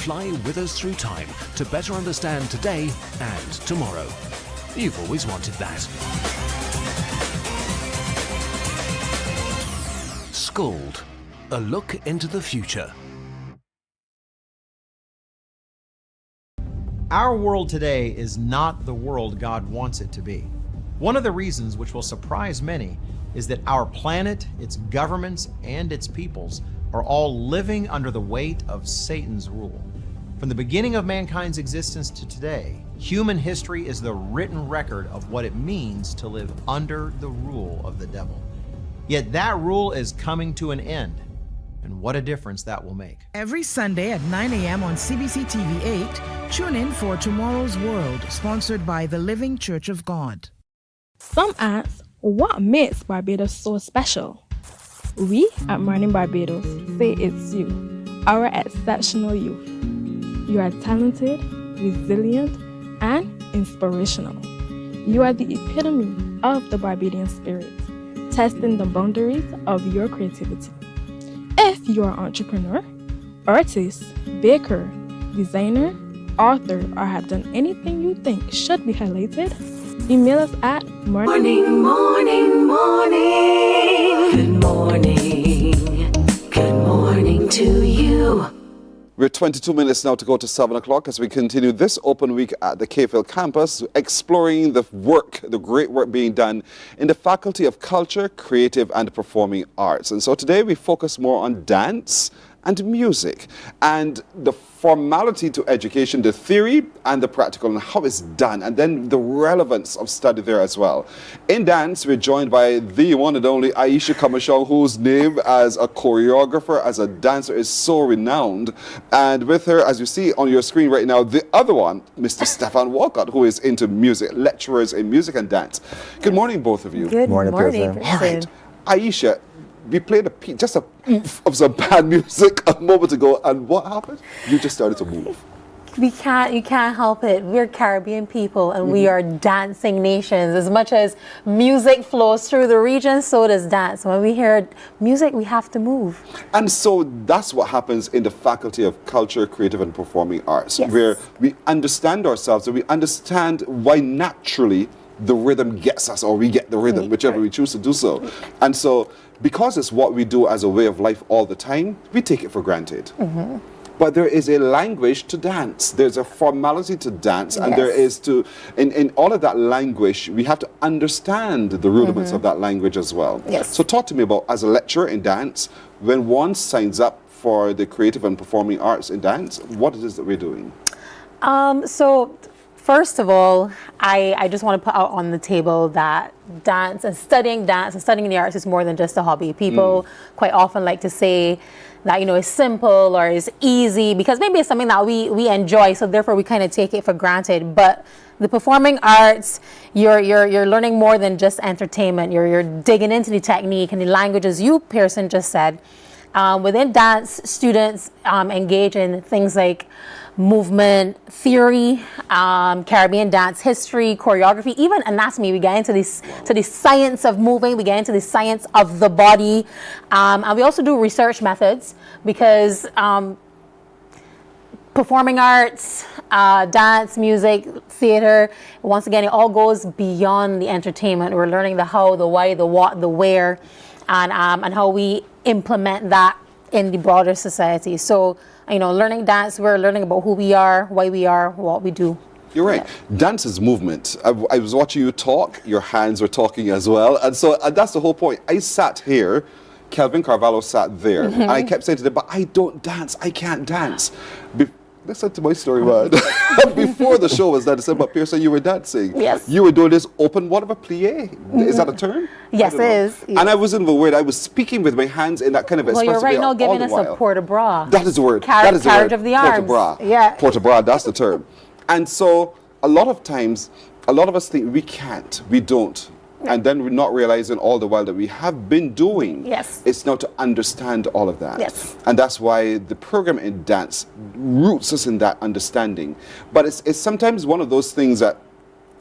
Fly with us through time to better understand today and tomorrow. You've always wanted that. Scold, a look into the future. Our world today is not the world God wants it to be. One of the reasons, which will surprise many, is that our planet, its governments, and its peoples are all living under the weight of Satan's rule. From the beginning of mankind's existence to today, human history is the written record of what it means to live under the rule of the devil. Yet that rule is coming to an end. And what a difference that will make. Every Sunday at 9 a.m. on CBC TV 8, tune in for Tomorrow's World, sponsored by the Living Church of God. Some ask, what makes Barbados so special? We at Mornin Barbados say it's you, our exceptional youth. You are talented, resilient, and inspirational. You are the epitome of the Barbadian spirit, testing the boundaries of your creativity. If you are an entrepreneur, artist, baker, designer, author, or have done anything you think should be highlighted, email us at Morning, morning, morning. Good morning. Good morning to you. We're 22 minutes now to go to 7 o'clock as we continue this open week at the KFL campus, exploring the great work being done in the Faculty of Culture, Creative and Performing Arts. And so today we focus more on dance and music and the formality to education, the theory and the practical and how it's done, and then the relevance of study there as well. In dance, we're joined by the one and only Aisha Kamashong, whose name as a choreographer, as a dancer is so renowned. And with her, as you see on your screen right now, the other one, Mr. Stefan Walcott, who is into music, lecturers in music and dance. Good morning, both of you. Good morning. All right. Aisha, we played just a of some bad music a moment ago, and what happened? You just started to move. You can't help it. We're Caribbean people, and we are dancing nations. As much as music flows through the region, so does dance. When we hear music, we have to move. And so that's what happens in the Faculty of Culture, Creative and Performing Arts, where we understand ourselves and we understand why naturally the rhythm gets us, or we get the rhythm, whichever we choose to do so. And so, because it's what we do as a way of life all the time, we take it for granted. But there is a language to dance. There's a formality to dance, and there is in all of that language, we have to understand the rudiments of that language as well. So talk to me about, as a lecturer in dance, when one signs up for the Creative and Performing Arts in dance, what it is that we're doing? So first of all, I just want to put out on the table that dance and studying the arts is more than just a hobby. People quite often like to say that, it's simple or it's easy because maybe it's something that we enjoy, so therefore we kind of take it for granted. But the performing arts, you're learning more than just entertainment. You're digging into the technique and the language, as you, Pearson, just said. Within dance, students engage in things like movement theory, Caribbean dance history, choreography, even anatomy. We get into this to the science of moving. We get into the science of the body, and we also do research methods because performing arts, dance, music, theater, once again, it all goes beyond the entertainment. We're learning the how, the why, the what, the where, and how we implement that in the broader society. So, learning dance, we're learning about who we are, why we are, what we do. You're right. Dance is movement. I was watching you talk, your hands were talking as well. And so that's the whole point. I sat here, Kelvin Carvalho sat there, and I kept saying to them, but I don't dance, I can't dance. Listen to my story, man. Before the show was done, I said, but Pearson, you were dancing. Yes. You were doing this open, whatever, plie. Is that a term? Yes, it is. Yeah. And I wasn't even worried. I was speaking with my hands in that kind of Well, expressive you're right way now all giving the us while. a port-de-bras. That is the word. That is the Carriage word. of the arms. Port-de-bras. Yeah. Port-de-bras, that's the term. And so a lot of times, a lot of us think we can't, we don't. And then we're not realizing all the while that we have been doing. Yes. It's now to understand all of that. Yes. And that's why the program in dance roots us in that understanding. But it's sometimes one of those things that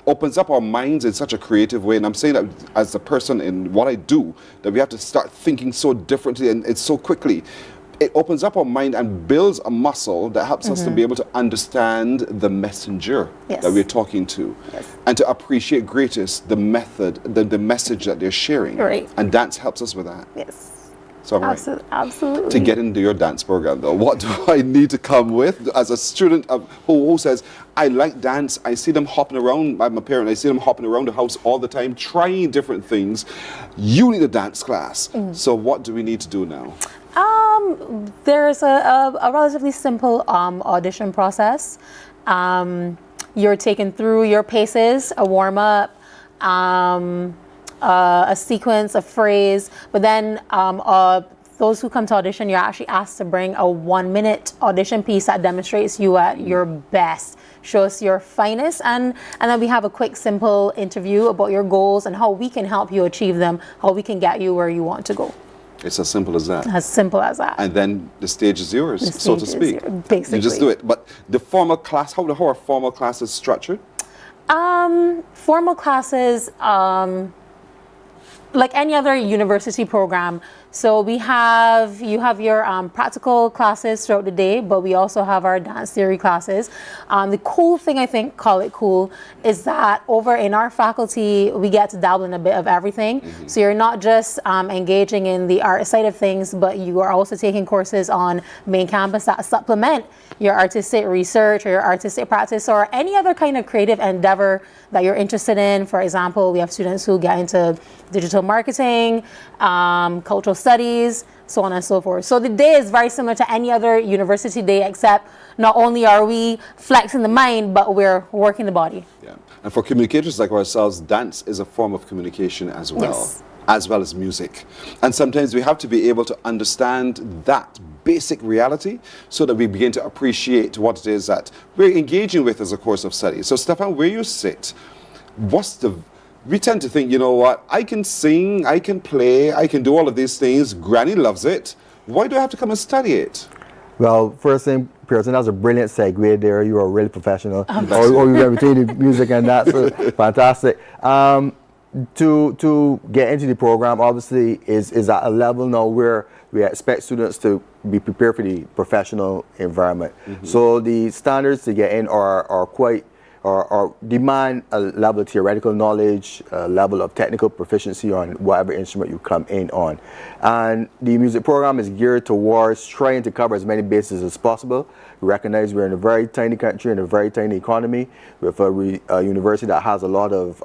opens up our minds in such a creative way. And I'm saying that as a person in what I do, that we have to start thinking so differently and it's so quickly. It opens up our mind and builds a muscle that helps us to be able to understand the messenger that we're talking to, and to appreciate greatest the method, the message that they're sharing. Right. And dance helps us with that. Yes. So I'm right. Absolutely. To get into your dance program, though, what do I need to come with as a student who says, I like dance, I see them hopping around, I'm a parent, I see them hopping around the house all the time, trying different things. You need a dance class. So what do we need to do now? There's a relatively simple audition process. You're taken through your paces, a warm-up, a sequence, a phrase, but then those who come to audition, you're actually asked to bring a 1-minute audition piece that demonstrates you at your best, shows your finest, and then we have a quick, simple interview about your goals and how we can help you achieve them, how we can get you where you want to go. It's as simple as that. As simple as that. And then the stage is yours, so to speak. Basically. You just do it. But the formal class, how are formal classes structured? Formal classes, like any other university program. So you have your practical classes throughout the day, but we also have our dance theory classes. The cool thing, I think, call it cool, is that over in our faculty, we get to dabble in a bit of everything. So you're not just engaging in the art side of things, but you are also taking courses on main campus that supplement your artistic research or your artistic practice or any other kind of creative endeavor that you're interested in. For example, we have students who get into digital marketing, cultural studies, so on and so forth. So the day is very similar to any other university day, except not only are we flexing the mind, but we're working the body. Yeah. And for communicators like ourselves, dance is a form of communication as well, as well as music. And sometimes we have to be able to understand that basic reality so that we begin to appreciate what it is that we're engaging with as a course of study. So Stefan, where you sit, we tend to think, you know what, I can sing, I can play, I can do all of these things. Granny loves it. Why do I have to come and study it? Well, first thing, Pearson, that was a brilliant segue there. You are really professional. Or you between the music and that, so fantastic. To get into the program, obviously, is at a level now where we expect students to be prepared for the professional environment. So the standards to get in are quite, or demand a level of theoretical knowledge, a level of technical proficiency on whatever instrument you come in on. And the music program is geared towards trying to cover as many bases as possible. We recognize we're in a very tiny country, in a very tiny economy, with a university that has a lot of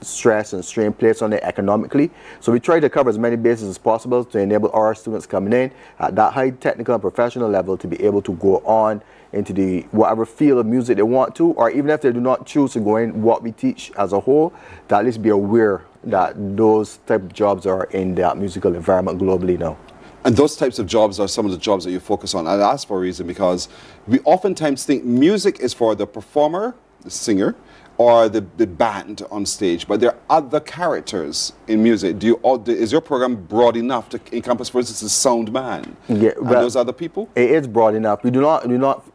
stress and strain placed on it economically. So we try to cover as many bases as possible to enable our students coming in at that high technical and professional level to be able to go on into the whatever field of music they want to, or even if they do not choose to go in what we teach as a whole, to at least be aware that those type of jobs are in that musical environment globally now. And those types of jobs are some of the jobs that you focus on. And I ask for a reason because we oftentimes think music is for the performer, the singer, or the band on stage, but there are other characters in music. Is your program broad enough to encompass, for instance, the sound man and those other people? It is broad enough. We do not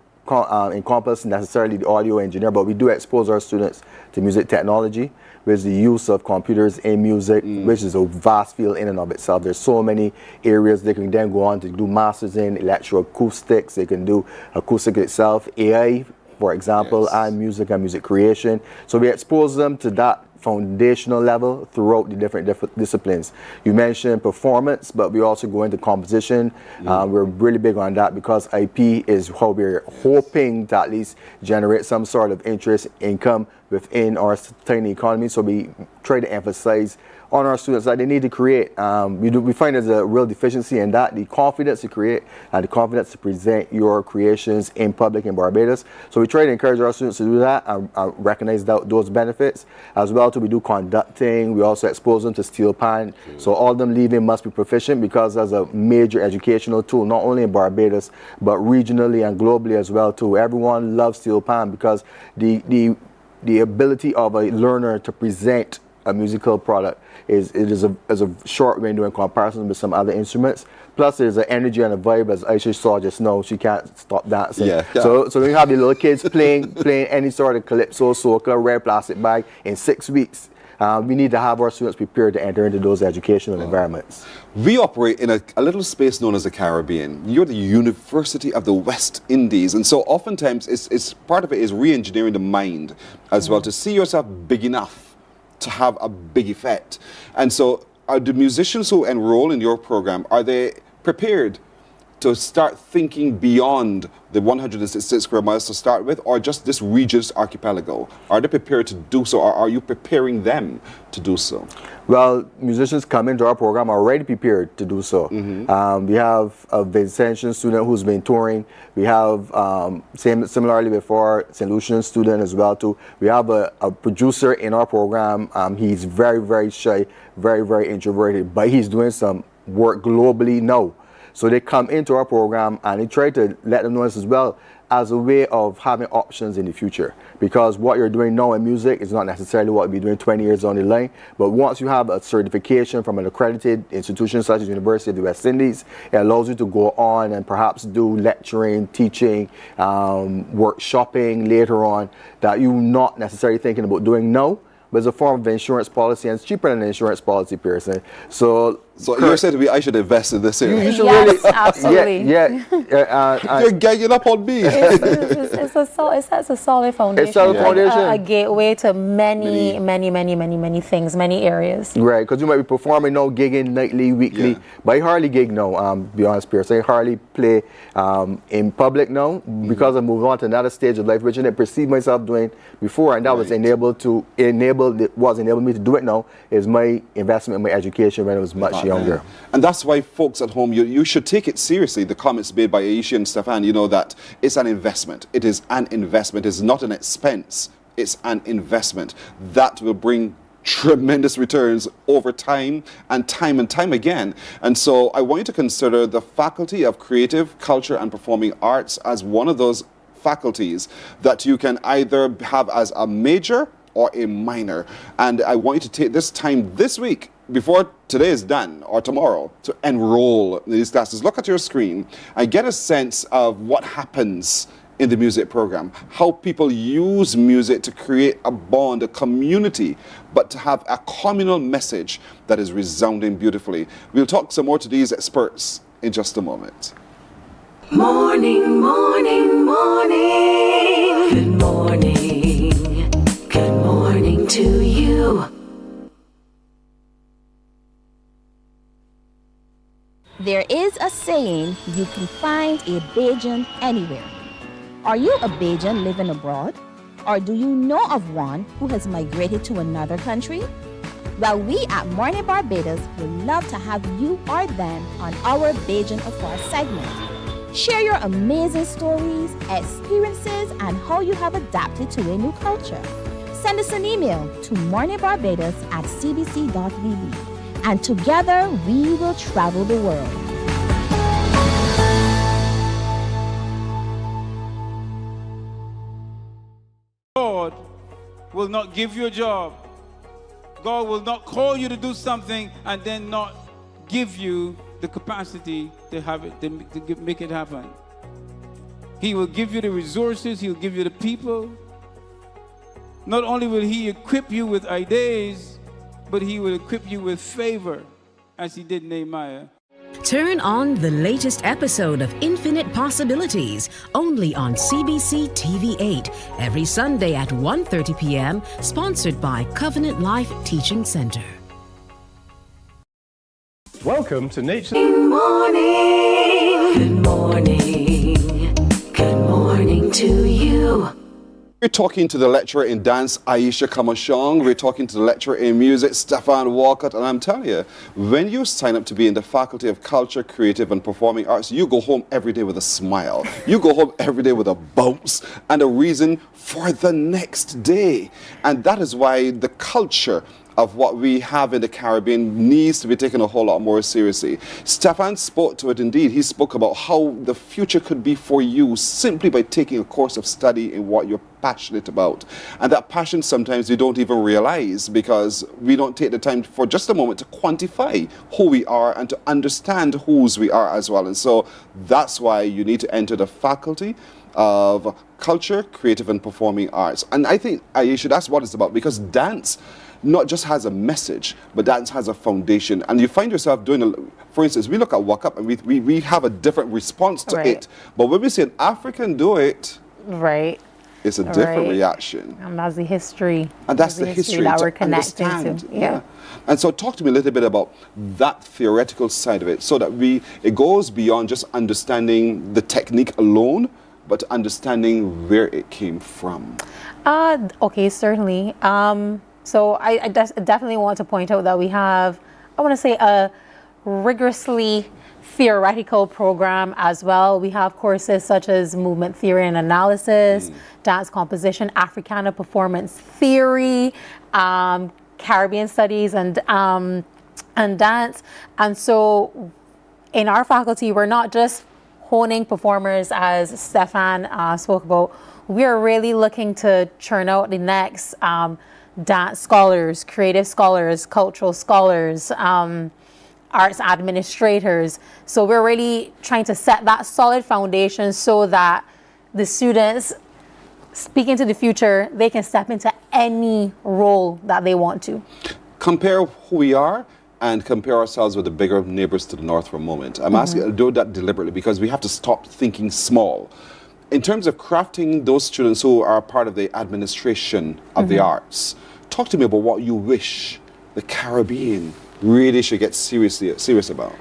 encompass necessarily the audio engineer, but we do expose our students to music technology, which is the use of computers in music, which is a vast field in and of itself. There's so many areas they can then go on to do masters in, electroacoustics, they can do acoustic itself, AI, for example, and music creation. So we expose them to that foundational level throughout the different disciplines. You mentioned performance, but we also go into composition. We're really big on that because IP is how we're hoping to at least generate some sort of interest, income within our tiny economy. So we try to emphasize on our students that they need to create. We find there's a real deficiency in that, the confidence to create and the confidence to present your creations in public in Barbados. So we try to encourage our students to do that and recognize those benefits. As well, we do conducting. We also expose them to steel pan. So all of them leaving must be proficient because that's a major educational tool, not only in Barbados, but regionally and globally as well too. Everyone loves steel pan because the ability of a learner to present a musical product is a short window in comparison with some other instruments. Plus, there's an energy and a vibe, as Aisha saw just now. She can't stop dancing. So we have the little kids playing any sort of calypso, soca, red plastic bag in 6 weeks. We need to have our students prepared to enter into those educational environments. We operate in a little space known as the Caribbean. You're the University of the West Indies, and so oftentimes it's part of it is re-engineering the mind as well, to see yourself big enough to have a big effect. And so are the musicians who enroll in your program, are they prepared to start thinking beyond the 166 square miles to start with, or just this region's archipelago? Are they prepared to do so, or are you preparing them to do so? Well, musicians come into our program already prepared to do so. We have a Vincentian student who's been touring. We have, similarly before, St. Lucian student as well too. We have a producer in our program. He's very, very shy, very, very introverted, but he's doing some work globally now. So they come into our program and they try to let them know this as well as a way of having options in the future. Because what you're doing now in music is not necessarily what you'll be doing 20 years down the line. But once you have a certification from an accredited institution such as University of the West Indies, it allows you to go on and perhaps do lecturing, teaching, workshopping later on that you're not necessarily thinking about doing now. But it's a form of insurance policy, and it's cheaper than an insurance policy, Pearson. So you're saying to me, I should invest in this area? You should Yes, really, absolutely. You're ganging up on me. It's a solid foundation. It's a solid foundation. A gateway to many things, many areas. Right, because you might be performing now, gigging nightly, weekly, but I hardly gig now, to be honest, Pierce. I hardly play in public now because I moved on to another stage of life, which I didn't perceive myself doing before, and that was enabled me to do it now, is my investment in my education when I was much younger. And that's why folks at home, you should take it seriously, the comments made by Aisha and Stefan, that it's an investment. It is an investment. It's not an expense. It's an investment that will bring tremendous returns over time and time again. And so I want you to consider the Faculty of Creative, Culture and Performing Arts as one of those faculties that you can either have as a major or a minor. And I want you to take this time this week, before today is done, or tomorrow, to enroll in these classes. Look at your screen and get a sense of what happens in the music program, how people use music to create a bond, a community, but to have a communal message that is resounding beautifully. We'll talk some more to these experts in just a moment. Morning, morning, morning. Good morning. Good morning to you. There is a saying, you can find a Bajan anywhere. Are you a Bajan living abroad? Or do you know of one who has migrated to another country? Well, we at Mornin Barbados would love to have you or them on our Bajan Afar segment. Share your amazing stories, experiences, and how you have adapted to a new culture. Send us an email to morninbarbados@cbc.vb. And together we will travel the world. Lord, will not give you a job. God will not call you to do something and then not give you the capacity to have it, to make it happen. He will give you the resources, he'll give you the people. Not only will he equip you with ideas, but he will equip you with favor, as he did Nehemiah. Turn on the latest episode of Infinite Possibilities, only on CBC TV8, every Sunday at 1:30 p.m., sponsored by Covenant Life Teaching Center. Welcome to Nature. Good morning. Good morning. Good morning to you. We're talking to the lecturer in dance, Aisha Kamashong. We're talking to the lecturer in music, Stefan Walcott. And I'm telling you, when you sign up to be in the Faculty of Culture, Creative and Performing Arts, you go home every day with a smile. You go home every day with a bounce and a reason for the next day. And that is why the culture of what we have in the Caribbean needs to be taken a whole lot more seriously. Stefan spoke to it indeed. He spoke about how the future could be for you simply by taking a course of study in what you're passionate about. And that passion sometimes we don't even realize because we don't take the time for just a moment to quantify who we are and to understand whose we are as well. And so that's why you need to enter the Faculty of Culture, Creative and Performing Arts. And I think, Aisha, that's what it's about, because dance not just has a message, but dance has a foundation. And you find yourself doing, for instance, we look at Walk Up and we have a different response to it. But when we see an African do it, it's a different reaction. And that's the history. And that's the history that to we're connecting understand. to. Yeah. And so talk to me a little bit about that theoretical side of it, so that it goes beyond just understanding the technique alone, but understanding where it came from. Okay, certainly. So I definitely want to point out that we have, I want to say, a rigorously theoretical program as well. We have courses such as movement theory and analysis, dance composition, Africana performance theory, Caribbean studies, and dance. And so in our faculty, we're not just honing performers, as Stefan spoke about. We are really looking to churn out the next dance scholars, creative scholars, cultural scholars, arts administrators. So we're really trying to set that solid foundation so that the students, speaking to the future, they can step into any role that they want to. Compare who we are and compare ourselves with the bigger neighbors to the north for a moment. I'm asking to do that deliberately because we have to stop thinking small. In terms of crafting those students who are part of the administration of the arts, talk to me about what you wish the Caribbean really should get serious about.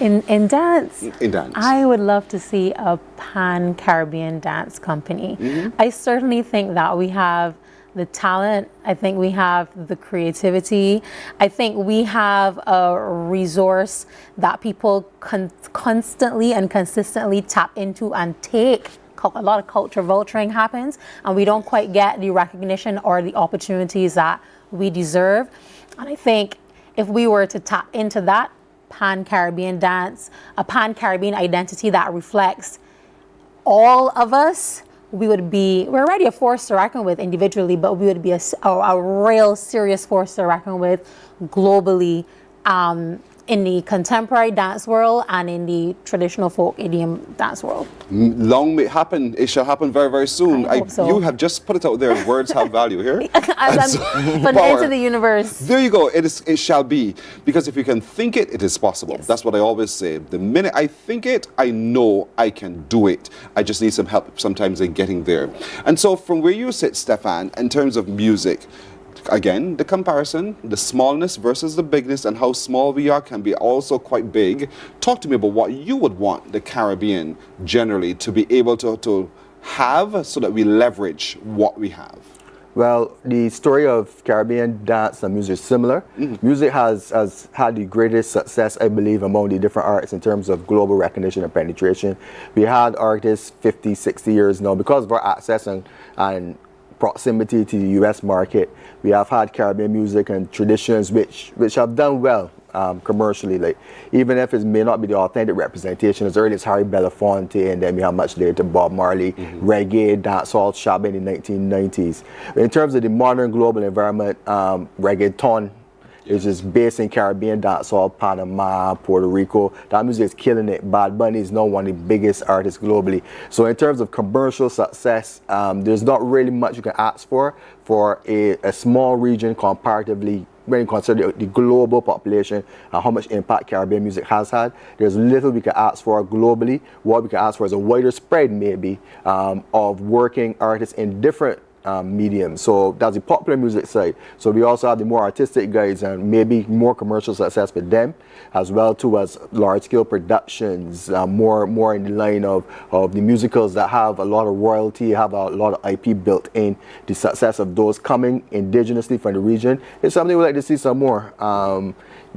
In dance? In dance. I would love to see a pan-Caribbean dance company. I certainly think that we have the talent. I think we have the creativity. I think we have a resource that people constantly and consistently tap into and take. A lot of culture vulturing happens, and we don't quite get the recognition or the opportunities that we deserve. And I think if we were to tap into that pan-Caribbean dance, a pan-Caribbean identity that reflects all of us, we're already a force to reckon with individually, but we would be a real serious force to reckon with globally, in the contemporary dance world and in the traditional folk idiom dance world. Long may it happen. It shall happen very, very soon. I hope so. You have just put it out there. Words have value here. As I'm putting into the universe. There you go. It shall be. Because if you can think it, it is possible. Yes. That's what I always say. The minute I think it, I know I can do it. I just need some help sometimes in getting there. And so from where you sit, Stefan, in terms of music, again, the comparison, the smallness versus the bigness, and how small we are can be also quite big. Talk to me about what you would want the Caribbean generally to be able to have so that we leverage what we have. Well, the story of Caribbean dance and music is similar. Music has had the greatest success, I believe, among the different arts in terms of global recognition and penetration. We had artists 50, 60 years now because of our access and proximity to the US market. We have had Caribbean music and traditions which have done well commercially. Like even if it may not be the authentic representation, as early as Harry Belafonte, and then we have much later Bob Marley, reggae, dancehall, shabba in the 1990s. In terms of the modern global environment, reggaeton is just based in Caribbean dancehall, Panama, Puerto Rico. That music is killing it. Bad Bunny is now one of the biggest artists globally. So in terms of commercial success, there's not really much you can ask for a small region comparatively when you consider the global population and how much impact Caribbean music has had. There's little we can ask for globally. What we can ask for is a wider spread maybe of working artists in different medium. So that's the popular music side. So we also have the more artistic guys and maybe more commercial success with them, as well too as large scale productions, more in the line of the musicals that have a lot of royalty, have a lot of IP built in. The success of those coming indigenously from the region is something we'd like to see some more.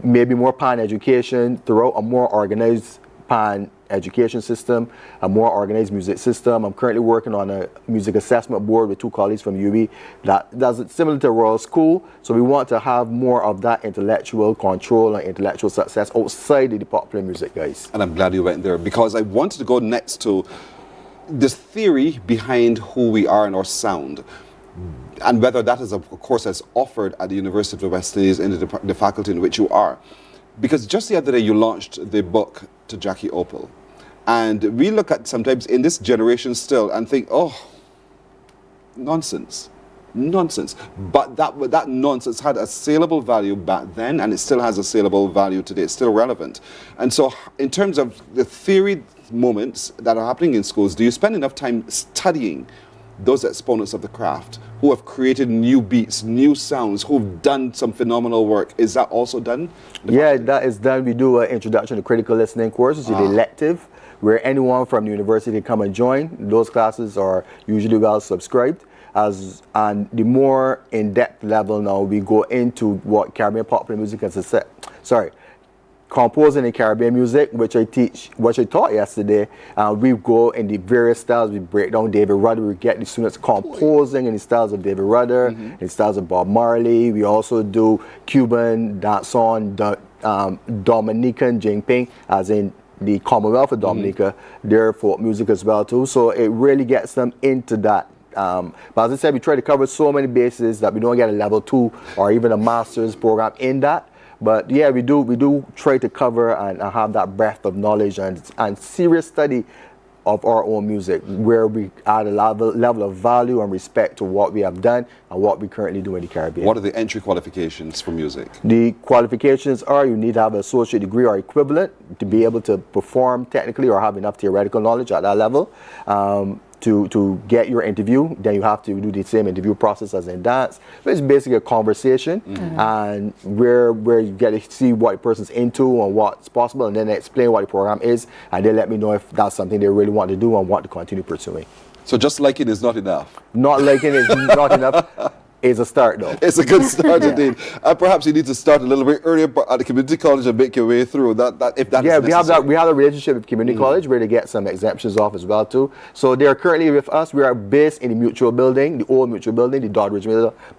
Maybe more pan education throughout a more organized pan education system, a more organized music system. I'm currently working on a music assessment board with 2 colleagues from UB that does it similar to Royal School. So we want to have more of that intellectual control and intellectual success outside of the popular music, guys. And I'm glad you went there, because I wanted to go next to this theory behind who we are and our sound, and whether that is a course that's offered at the University of the West Indies in the faculty in which you are. Because just the other day you launched the book to Jackie Opal. And we look at sometimes in this generation still and think, oh, nonsense. But that nonsense had a saleable value back then, and it still has a saleable value today. It's still relevant. And so in terms of the theory moments that are happening in schools, do you spend enough time studying those exponents of the craft who have created new beats, new sounds, who've done some phenomenal work? Is that also done? Yeah, that is done. We do an introduction to critical listening course, which is elective, where anyone from the university can come and join. Those classes are usually well subscribed. And the more in-depth level now, we go into what Caribbean popular music is. Composing in Caribbean music, which I taught yesterday. We go in the various styles. We break down David Rudder. We get the students composing in the styles of David Rudder, in the styles of Bob Marley. We also do Cuban, dancehall, Dominican, Jinping, as in the Commonwealth of Dominica, their folk music as well too. So it really gets them into that. But as I said, we try to cover so many bases that we don't get a level 2 or even a master's program in that. But yeah, we do try to cover and have that breadth of knowledge and serious study of our own music, where we add a level of value and respect to what we have done and what we currently do in the Caribbean. What are the entry qualifications for music? The qualifications are you need to have an associate degree or equivalent to be able to perform technically or have enough theoretical knowledge at that level. To get your interview, then you have to do the same interview process as in dance. But it's basically a conversation, and where you get to see what the person's into and what's possible, and then they explain what the program is, and they let me know if that's something they really want to do and want to continue pursuing. So just liking is not enough? Not liking is not enough. It's a start, though. It's a good start indeed. Perhaps you need to start a little bit earlier at the community college and make your way through that if that is necessary. we have a relationship with community college where they get some exemptions off as well too. So they are currently with us. We are based in the Mutual Building, the old Mutual Building, the Doddridge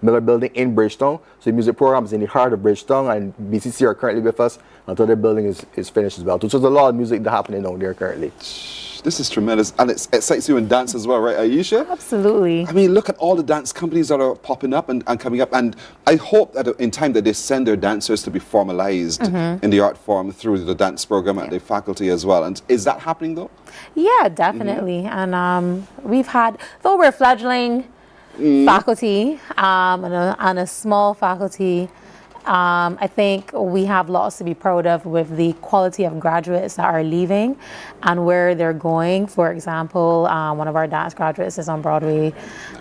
Miller Building in Bridgetown. So the music program is in the heart of Bridgetown, and BCC are currently with us until their building is finished as well too. So there's a lot of music that's happening down there currently. This is tremendous, and it excites you in dance as well, right, Aisha? Absolutely. I mean, look at all the dance companies that are popping up and coming up, and I hope that in time that they send their dancers to be formalized in the art form through the dance program at the faculty as well. And is that happening though? Yeah, definitely. And we've had, though we're fledgling faculty and a small faculty, I think we have lots to be proud of with the quality of graduates that are leaving and where they're going. For example, one of our dance graduates is on Broadway.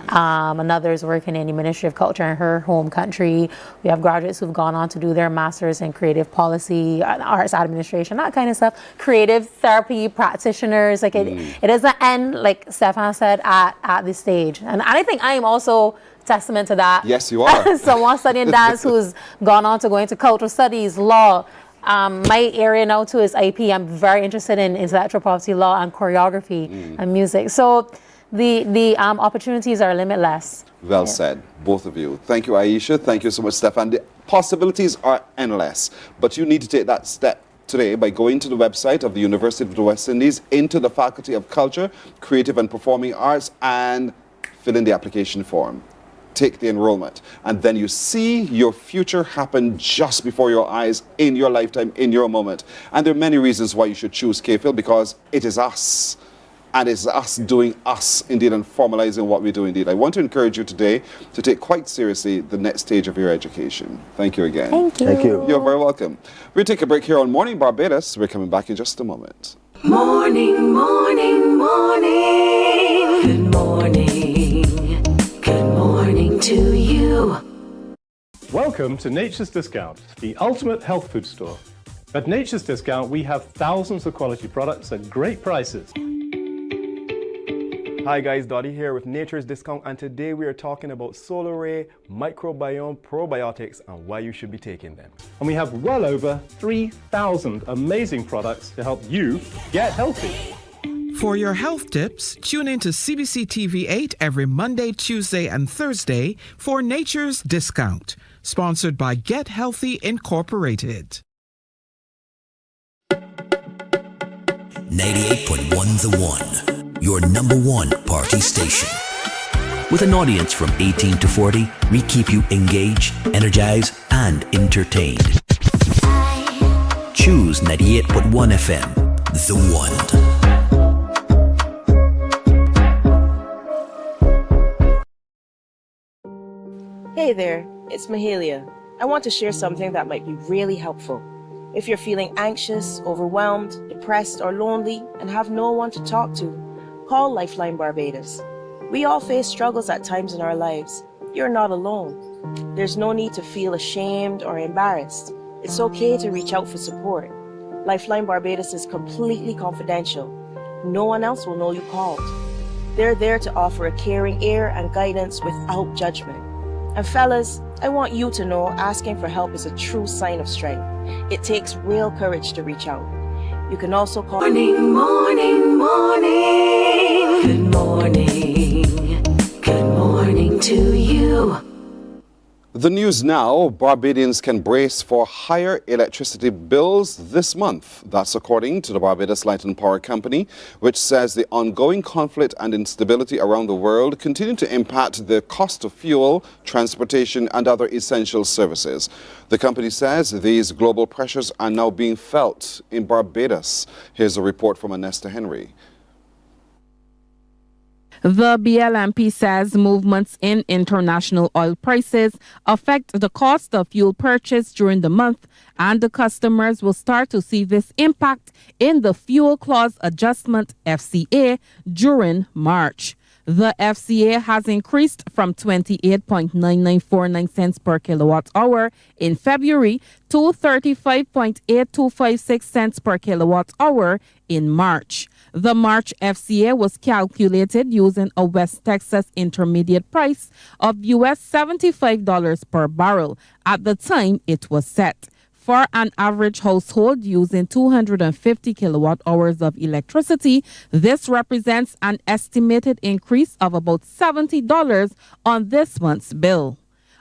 Another is working in the Ministry of Culture in her home country. We have graduates who've gone on to do their masters in creative policy, arts administration, that kind of stuff. Creative therapy practitioners. Like it doesn't end, like Stefan said, at this stage. And I think I am also testament to that. Yes, you are. Someone studying dance who's gone on to go into cultural studies, law. My area now too is IP. I'm very interested in intellectual property law and choreography and music. So the opportunities are limitless. Well said, both of you. Thank you, Aisha. Thank you so much, Stefan. The possibilities are endless, but you need to take that step today by going to the website of the University of the West Indies, into the Faculty of Culture, Creative and Performing Arts, and fill in the application form. Take the enrollment, and then you see your future happen just before your eyes, in your lifetime, in your moment. And there are many reasons why you should choose KPhil, because it is us. And it's us doing us, indeed, and formalizing what we do, indeed. I want to encourage you today to take quite seriously the next stage of your education. Thank you again. Thank you. Thank you. You're very welcome. We'll take a break here on Morning Barbados. We're coming back in just a moment. Morning, morning, morning. Good morning. Good morning to you. Welcome to Nature's Discount, the ultimate health food store. At Nature's Discount, we have thousands of quality products at great prices. Hi guys, Dottie here with Nature's Discount, and today we are talking about solar ray, microbiome, probiotics, and why you should be taking them. And we have well over 3,000 amazing products to help you get healthy. For your health tips, tune in to CBC TV 8 every Monday, Tuesday, and Thursday for Nature's Discount, sponsored by Get Healthy Incorporated. 98.1 The One, your number one party station. With an audience from 18 to 40, we keep you engaged, energized, and entertained. Choose 98.1 FM, The One. Hey there, it's Mahalia. I want to share something that might be really helpful. If you're feeling anxious, overwhelmed, depressed, or lonely, and have no one to talk to, call Lifeline Barbados. We all face struggles at times in our lives. You're not alone. There's no need to feel ashamed or embarrassed. It's okay to reach out for support. Lifeline Barbados is completely confidential. No one else will know you called. They're there to offer a caring ear and guidance without judgment. And fellas, I want you to know asking for help is a true sign of strength. It takes real courage to reach out. You can also call Morning, morning, morning. Good morning. Good morning to you. The news now, Barbadians can brace for higher electricity bills this month. That's according to the Barbados Light and Power Company, which says the ongoing conflict and instability around the world continue to impact the cost of fuel, transportation, and other essential services. The company says these global pressures are now being felt in Barbados. Here's a report from Anesta Henry. The BLMP says movements in international oil prices affect the cost of fuel purchase during the month, and the customers will start to see this impact in the Fuel Clause Adjustment FCA during March. The FCA has increased from 28.9949 cents per kilowatt hour in February to 35.8256 cents per kilowatt hour in March. The March FCA was calculated using a West Texas intermediate price of US $75 per barrel at the time it was set. For an average household using 250 kilowatt hours of electricity, this represents an estimated increase of about $70 on this month's bill.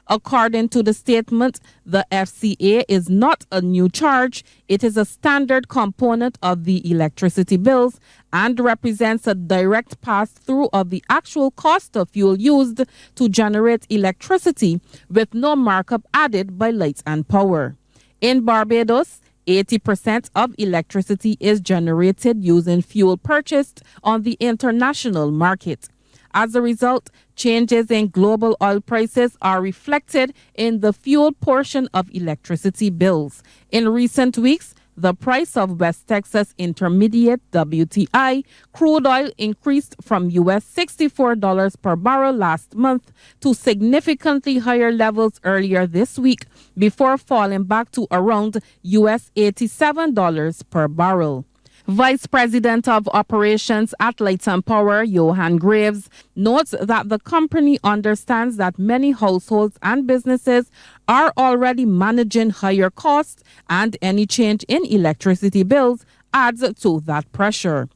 According to the statement, the FCA is not a new charge. It is a standard component of the electricity bills and represents a direct pass-through of the actual cost of fuel used to generate electricity with no markup added by Light and Power. In Barbados, 80% of electricity is generated using fuel purchased on the international market. As a result, changes in global oil prices are reflected in the fuel portion of electricity bills. In recent weeks, the price of West Texas Intermediate WTI crude oil increased from US $64 per barrel last month to significantly higher levels earlier this week before falling back to around US $87 per barrel. Vice President of Operations at Light and Power, Johan Graves, notes that the company understands that many households and businesses are already managing higher costs, and any change in electricity bills adds to that pressure.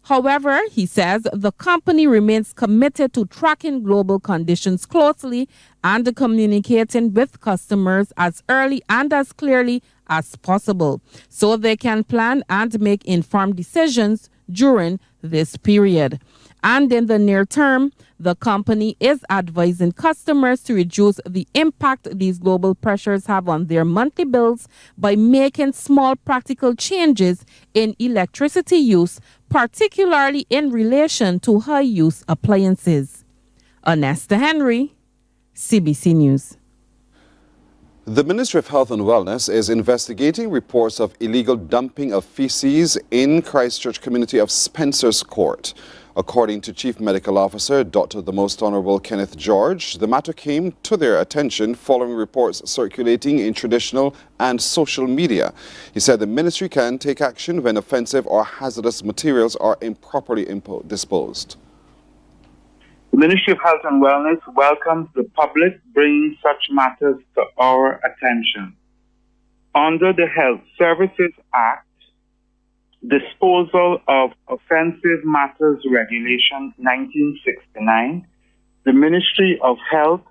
However, he says the company remains committed to tracking global conditions closely and communicating with customers as early and as clearly as possible so they can plan and make informed decisions during this period. And in the near term, the company is advising customers to reduce the impact these global pressures have on their monthly bills by making small practical changes in electricity use, particularly in relation to high-use appliances. Anesta Henry, CBC News. The Ministry of Health and Wellness is investigating reports of illegal dumping of feces in Christchurch community of Spencer's Court. According to Chief Medical Officer Dr. the Most Honorable Kenneth George, the matter came to their attention following reports circulating in traditional and social media. He said the ministry can take action when offensive or hazardous materials are improperly disposed. The Ministry of Health and Wellness welcomes the public bringing such matters to our attention. Under the Health Services Act, Disposal of Offensive Matters Regulation 1969, the Ministry of Health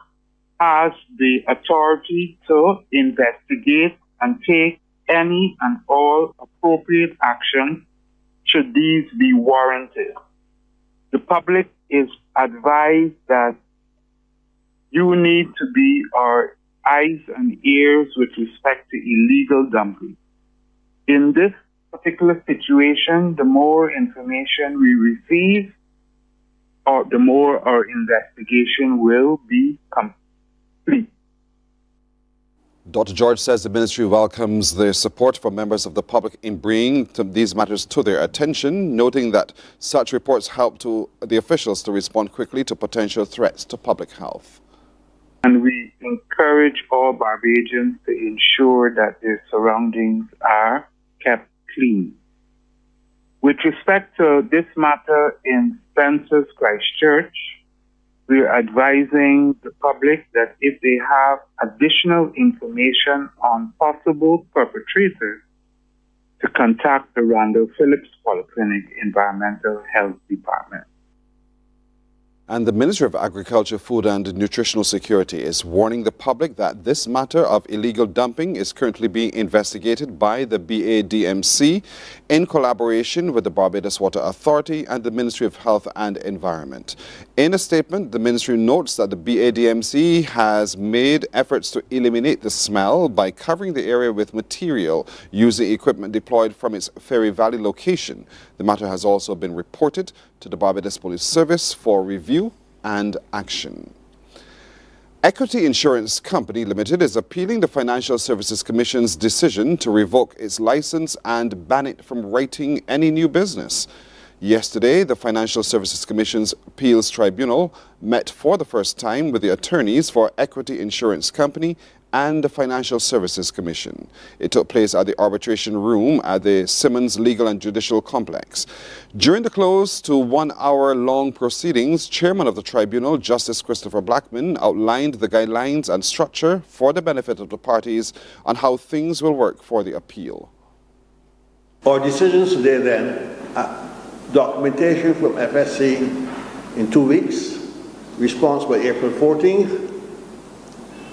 has the authority to investigate and take any and all appropriate action should these be warranted. The public is advised that you need to be our eyes and ears with respect to illegal dumping. In this particular situation, the more information we receive, or the more our investigation will be complete. Dr. George says the ministry welcomes the support from members of the public in bringing these matters to their attention, noting that such reports help to the officials to respond quickly to potential threats to public health. And we encourage all Barbadians to ensure that their surroundings are kept clean. With respect to this matter in Spencer's Christchurch, we are advising the public that if they have additional information on possible perpetrators, to contact the Randall Phillips Polyclinic Environmental Health Department. And the Ministry of Agriculture, Food and Nutritional Security is warning the public that this matter of illegal dumping is currently being investigated by the BADMC in collaboration with the Barbados Water Authority and the Ministry of Health and Environment. In a statement, the ministry notes that the BADMC has made efforts to eliminate the smell by covering the area with material using equipment deployed from its Ferry Valley location. The matter has also been reported to the Barbados Police Service for review and action. Equity Insurance Company Limited is appealing the Financial Services Commission's decision to revoke its license and ban it from writing any new business. Yesterday, the Financial Services Commission's Appeals Tribunal met for the first time with the attorneys for Equity Insurance Company and the Financial Services Commission. It took place at the arbitration room at the Simmons Legal and Judicial Complex. During the close to 1 hour-long proceedings, Chairman of the Tribunal, Justice Christopher Blackman, outlined the guidelines and structure for the benefit of the parties on how things will work for the appeal. Our decisions today then, documentation from FSC in 2 weeks, response by April 14th,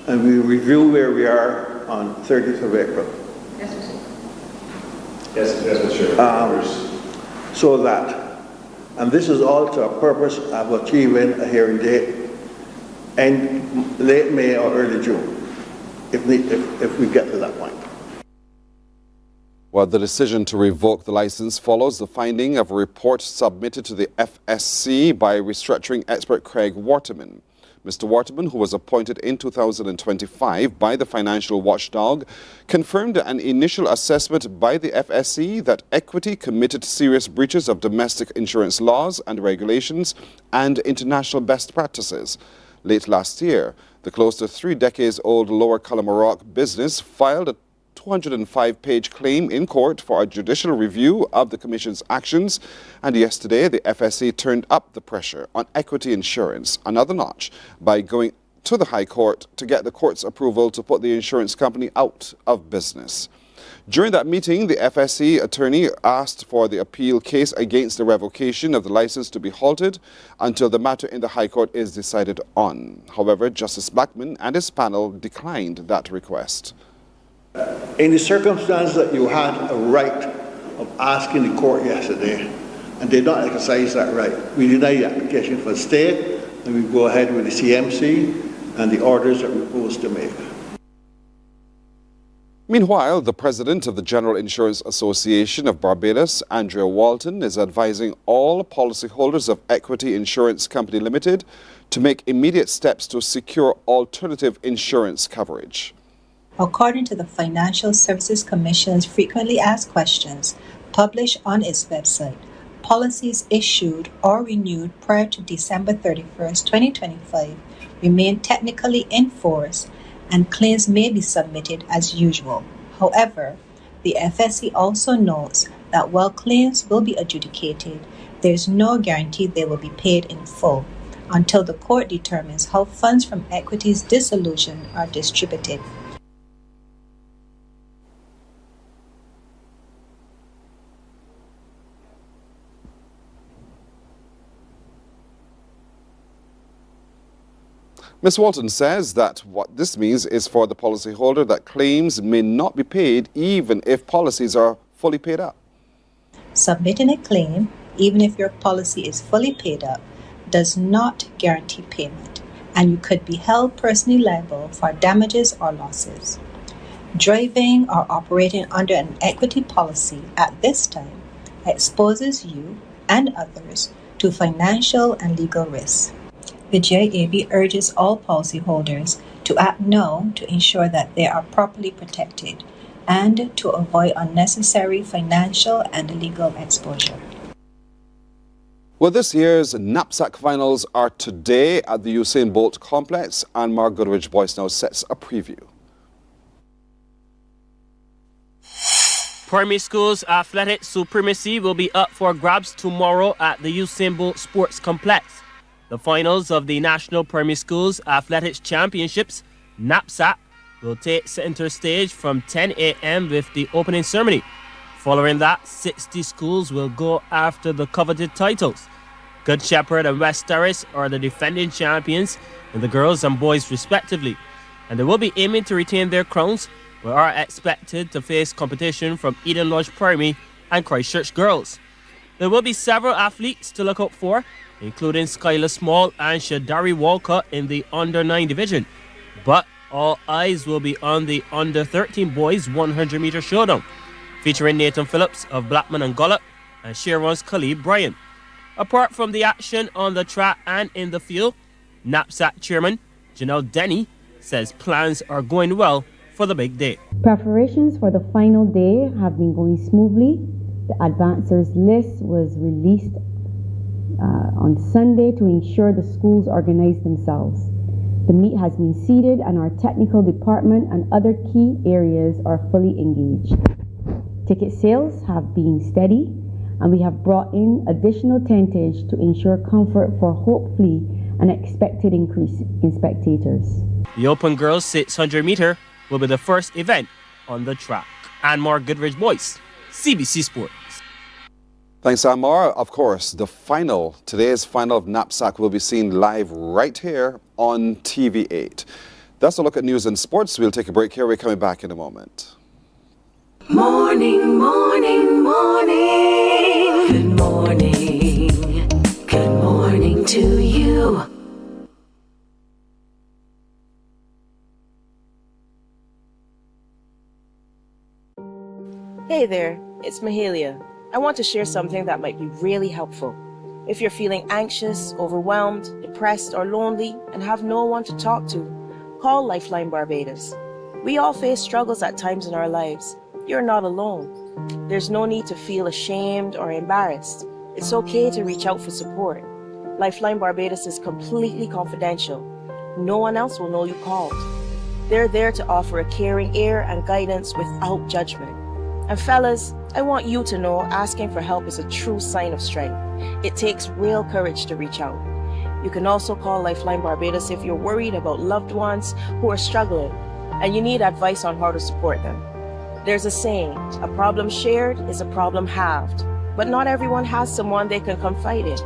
and we review where we are on 30th of April. Yes, Mr. So that, and this is all to a purpose of achieving a hearing date in late May or early June, if we get to that point. Well, the decision to revoke the license follows the finding of a report submitted to the FSC by restructuring expert Craig Wharton. Mr. Wharton, who was appointed in 2025 by the financial watchdog, confirmed an initial assessment by the FSC that Equity committed serious breaches of domestic insurance laws and regulations and international best practices. Late last year, the close to 3 decades-old Lower Collamorac business filed a 205-page claim in court for a judicial review of the Commission's actions, and yesterday the FSC turned up the pressure on Equity Insurance another notch by going to the High Court to get the court's approval to put the insurance company out of business. During that meeting, the FSC attorney asked for the appeal case against the revocation of the license to be halted until the matter in the High Court is decided on. However, Justice Blackman and his panel declined that request. In the circumstance that you had a right of asking the court yesterday, and they don't exercise that right, we deny the application for stay, and we go ahead with the CMC and the orders that we propose to make. Meanwhile, the president of the General Insurance Association of Barbados, Andrea Wharton, is advising all policyholders of Equity Insurance Company Limited to make immediate steps to secure alternative insurance coverage. According to the Financial Services Commission's frequently asked questions published on its website, policies issued or renewed prior to December 31st, 2025 remain technically in force and claims may be submitted as usual. However, the FSC also notes that while claims will be adjudicated, there is no guarantee they will be paid in full until the court determines how funds from Equity's dissolution are distributed. Ms. Wharton says that what this means is for the policyholder that claims may not be paid even if policies are fully paid up. Submitting a claim, even if your policy is fully paid up, does not guarantee payment, and you could be held personally liable for damages or losses. Driving or operating under an equity policy at this time exposes you and others to financial and legal risks. The JAB urges all policyholders to act now to ensure that they are properly protected and to avoid unnecessary financial and legal exposure. Well, this year's knapsack finals are today at the Usain Bolt complex, and Mark Goodrich Boyce now sets a preview. Primary schools athletic supremacy will be up for grabs tomorrow at the Usain Bolt Sports Complex. The finals of the National Primary Schools Athletics Championships, NAPSAT, will take center stage from 10 a.m. with the opening ceremony. Following that, 60 schools will go after the coveted titles. Good Shepherd and West Terrace are the defending champions in the girls and boys respectively, and they will be aiming to retain their crowns, but are expected to face competition from Eden Lodge Primary and Christchurch Girls. There will be several athletes to look out for, including Skylar Small and Shadari Walcott in the Under-9 division. But all eyes will be on the Under-13 boys 100-meter showdown, featuring Nathan Phillips of Blackman and Gollop and Sharon's Khalid Bryan. Apart from the action on the track and in the field, NAPSAT chairman Janelle Denny says plans are going well for the big day. Preparations for the final day have been going smoothly. The advancers list was released on Sunday to ensure the schools organize themselves. The meet has been seeded and our technical department and other key areas are fully engaged. Ticket sales have been steady and we have brought in additional tentage to ensure comfort for hopefully an expected increase in spectators. The Open Girls 600 meter will be the first event on the track. Anmar Goodrich Boyce, CBC Sports. Thanks, Amar. Of course, today's final of Knapsack will be seen live right here on TV8. That's a look at news and sports. We'll take a break here. We're coming back in a moment. Morning, morning, morning. Good morning. Good morning to you. Hey there, it's Mahalia. I want to share something that might be really helpful. If you're feeling anxious, overwhelmed, depressed, or lonely and have no one to talk to, call Lifeline Barbados. We all face struggles at times in our lives. You're not alone. There's no need to feel ashamed or embarrassed. It's okay to reach out for support. Lifeline Barbados is completely confidential. No one else will know you called. They're there to offer a caring ear and guidance without judgment. And fellas, I want you to know asking for help is a true sign of strength. It takes real courage to reach out. You can also call Lifeline Barbados if you're worried about loved ones who are struggling and you need advice on how to support them. There's a saying, a problem shared is a problem halved, but not everyone has someone they can confide in.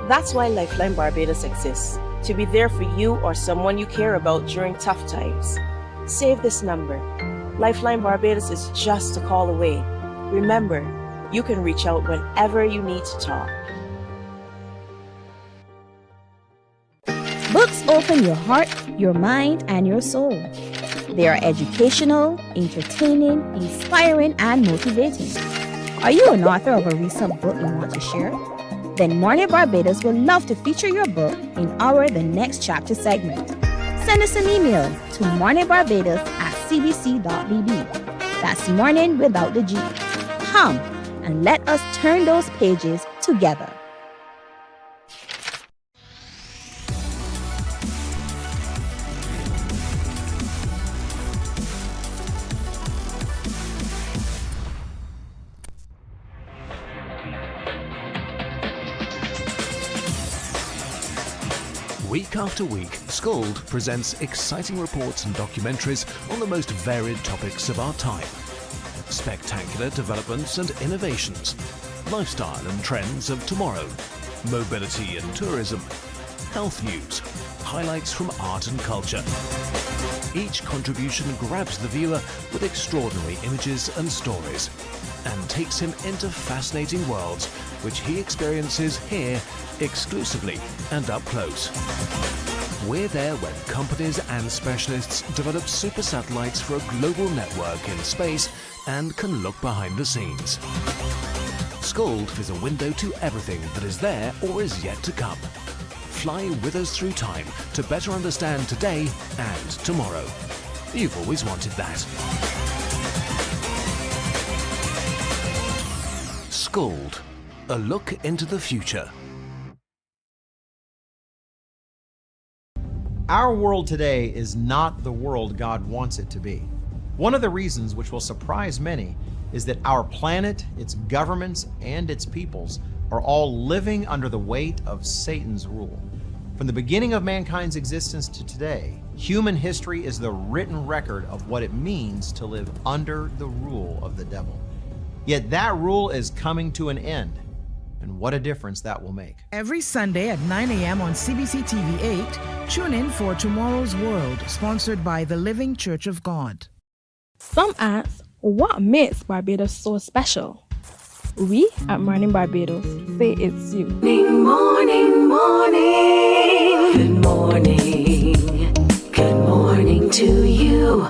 That's why Lifeline Barbados exists, to be there for you or someone you care about during tough times. Save this number. Lifeline Barbados is just a call away. Remember, you can reach out whenever you need to talk. Books open your heart, your mind, and your soul. They are educational, entertaining, inspiring, and motivating. Are you an author of a recent book you want to share? Then Mornin Barbados would love to feature your book in our The Next Chapter segment. Send us an email to morninbarbados@cbc.bb. That's morning without the G. Come and let us turn those pages together. Week after week, Scold presents exciting reports and documentaries on the most varied topics of our time. Spectacular developments and innovations, lifestyle and trends of tomorrow, mobility and tourism, health news, highlights from art and culture. Each contribution grabs the viewer with extraordinary images and stories and takes him into fascinating worlds which he experiences here exclusively and up close. We're there when companies and specialists develop super satellites for a global network in space and can look behind the scenes. Scold is a window to everything that is there or is yet to come. Fly with us through time to better understand today and tomorrow. You've always wanted that. Scold, a look into the future. Our world today is not the world God wants it to be. One of the reasons, which will surprise many, is that our planet, its governments, and its peoples are all living under the weight of Satan's rule. From the beginning of mankind's existence to today, human history is the written record of what it means to live under the rule of the devil. Yet that rule is coming to an end. And what a difference that will make. Every Sunday at 9 a.m. on CBC TV 8, tune in for Tomorrow's World, sponsored by the Living Church of God. Some ask, what makes Barbados so special? We at Mornin Barbados say it's you. Morning, morning. Good morning. Good morning to you.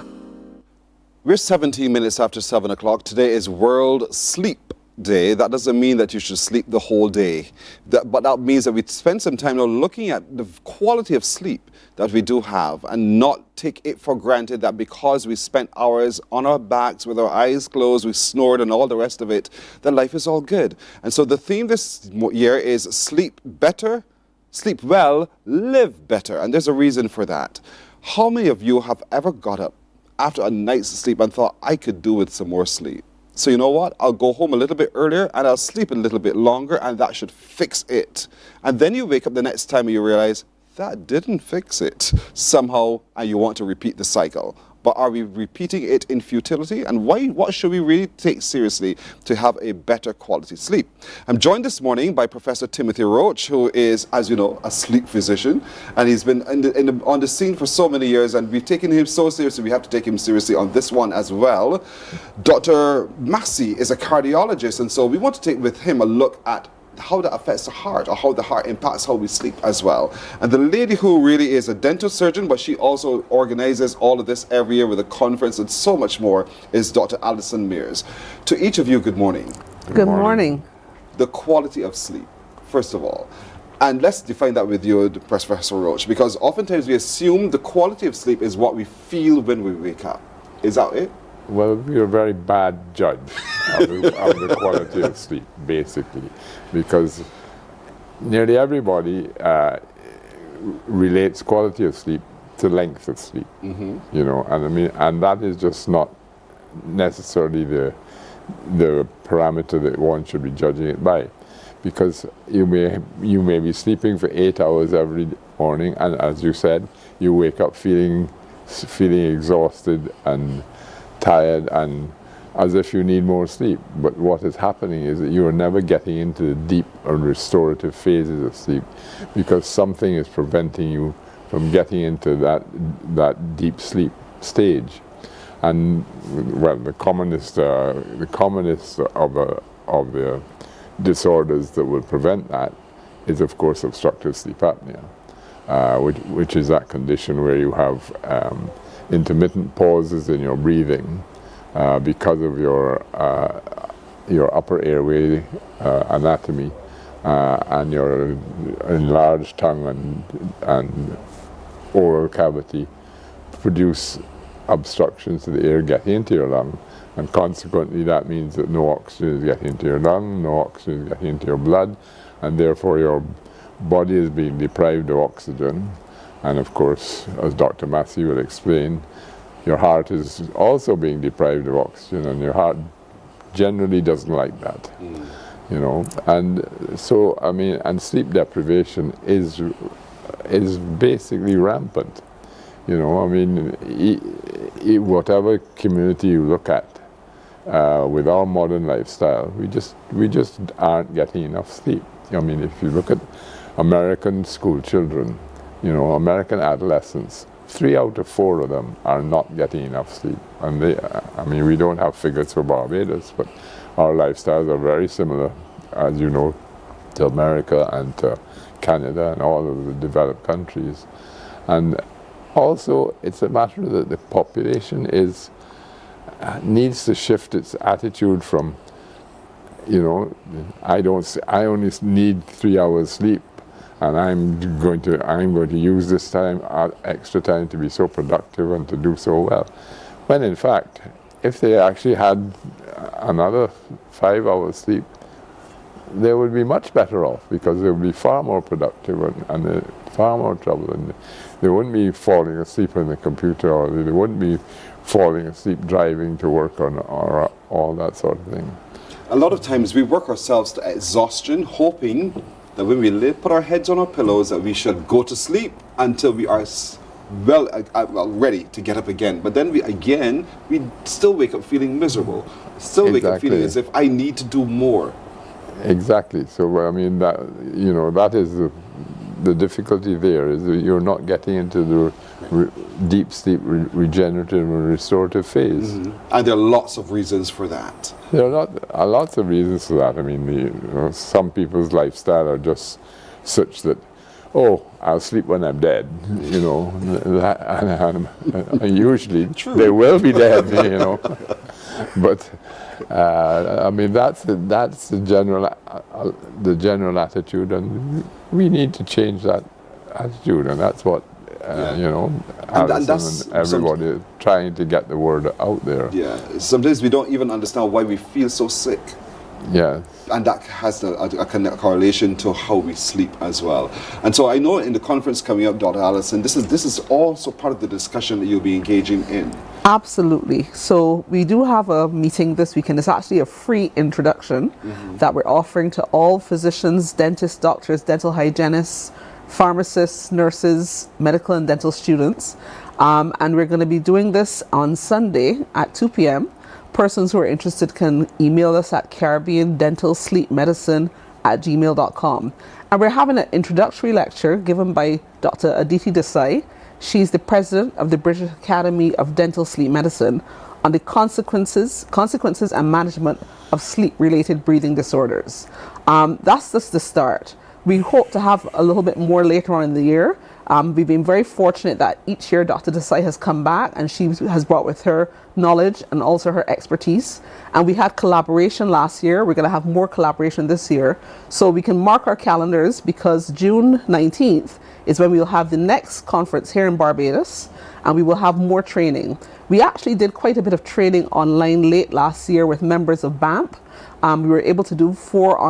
We're 17 minutes after 7 o'clock. Today is World Sleep Day. That doesn't mean that you should sleep the whole day. But that means that we spend some time now looking at the quality of sleep that we do have and not take it for granted that because we spent hours on our backs with our eyes closed, we snored and all the rest of it, that life is all good. And so the theme this year is sleep better, sleep well, live better. And there's a reason for that. How many of you have ever got up after a night's sleep and thought, I could do with some more sleep? So you know what? I'll go home a little bit earlier and I'll sleep a little bit longer and that should fix it. And then you wake up the next time and you realize that didn't fix it somehow and you want to repeat the cycle. But are we repeating it in futility? And what should we really take seriously to have a better quality sleep? I'm joined this morning by Professor Timothy Roach, who is, as you know, a sleep physician. And he's been on the scene for so many years, and we've taken him so seriously, we have to take him seriously on this one as well. Dr. Massey is a cardiologist, and so we want to take with him a look at how that affects the heart, or how the heart impacts how we sleep as well. And the lady who really is a dental surgeon, but she also organizes all of this every year with a conference and so much more, is Dr. Alison Mears. To each of you, good morning. Good morning. The quality of sleep, first of all. And let's define that with you, Professor Roach, because oftentimes we assume the quality of sleep is what we feel when we wake up. Is that it? Well, we're a very bad judge of the quality of sleep, basically, because nearly everybody relates quality of sleep to length of sleep. You know, and that is just not necessarily the parameter that one should be judging it by, because you may be sleeping for 8 hours every morning, and as you said, you wake up feeling exhausted and tired and as if you need more sleep. But what is happening is that you are never getting into the deep or restorative phases of sleep because something is preventing you from getting into that deep sleep stage. And well, the commonest of the disorders that will prevent that is, of course, obstructive sleep apnea, which is that condition where you have intermittent pauses in your breathing because of your upper airway anatomy and your enlarged tongue and oral cavity produce obstructions to the air getting into your lung, and consequently that means that no oxygen is getting into your lung, no oxygen is getting into your blood, and therefore your body is being deprived of oxygen. And of course, as Dr. Massey will explain, your heart is also being deprived of oxygen, and your heart generally doesn't like that. You know, and so I mean, and sleep deprivation is basically rampant. You know, I mean, whatever community you look at, with our modern lifestyle, we just aren't getting enough sleep. I mean, if you look at American school children, you know, American adolescents, 3 out of 4 of them are not getting enough sleep. And I mean, we don't have figures for Barbados, but our lifestyles are very similar, as you know, to America and to Canada and all of the developed countries. And also, it's a matter that the population needs to shift its attitude from, you know, I only need 3 hours sleep, and I'm going to use this time, extra time, to be so productive and to do so well. When in fact, if they actually had another 5 hours sleep, they would be much better off, because they would be far more productive and far more trouble. And they wouldn't be falling asleep on the computer, or they wouldn't be falling asleep driving to work or all that sort of thing. A lot of times we work ourselves to exhaustion, hoping that when we put our heads on our pillows that we should go to sleep until we are well ready to get up again. But then we still wake up feeling miserable. Still wake up feeling as if I need to do more. Exactly. So I mean, that, you know, that is the difficulty there, is that you're not getting into the deep sleep regenerative and restorative phase. And there are lots of reasons for that. There are lots of reasons for that. I mean, you know, some people's lifestyle are just such that, oh, I'll sleep when I'm dead, you know, and usually they will be dead, you know. But I mean, that's the general attitude, and we need to change that attitude, and that's what you know, Alison and everybody is trying to get the word out there. Yeah, sometimes we don't even understand why we feel so sick. Yeah. And that has a correlation to how we sleep as well. And so I know in the conference coming up, Dr. Alison, this is also part of the discussion that you'll be engaging in. Absolutely. So we do have a meeting this weekend. It's actually a free introduction that we're offering to all physicians, dentists, doctors, dental hygienists, pharmacists, nurses, medical and dental students. And we're going to be doing this on Sunday at 2 p.m. Persons who are interested can email us at caribbeandentalsleepmedicine@gmail.com. And we're having an introductory lecture given by Dr. Aditi Desai. She's the president of the British Academy of Dental Sleep Medicine, on the consequences and management of sleep-related breathing disorders. That's just the start. We hope to have a little bit more later on in the year. We've been very fortunate that each year Dr. Desai has come back, and she has brought with her knowledge and also her expertise. And we had collaboration last year. We're going to have more collaboration this year. So we can mark our calendars, because June 19th is when we will have the next conference here in Barbados, and we will have more training. We actually did quite a bit of training online late last year with members of BAMP. We were able to do 4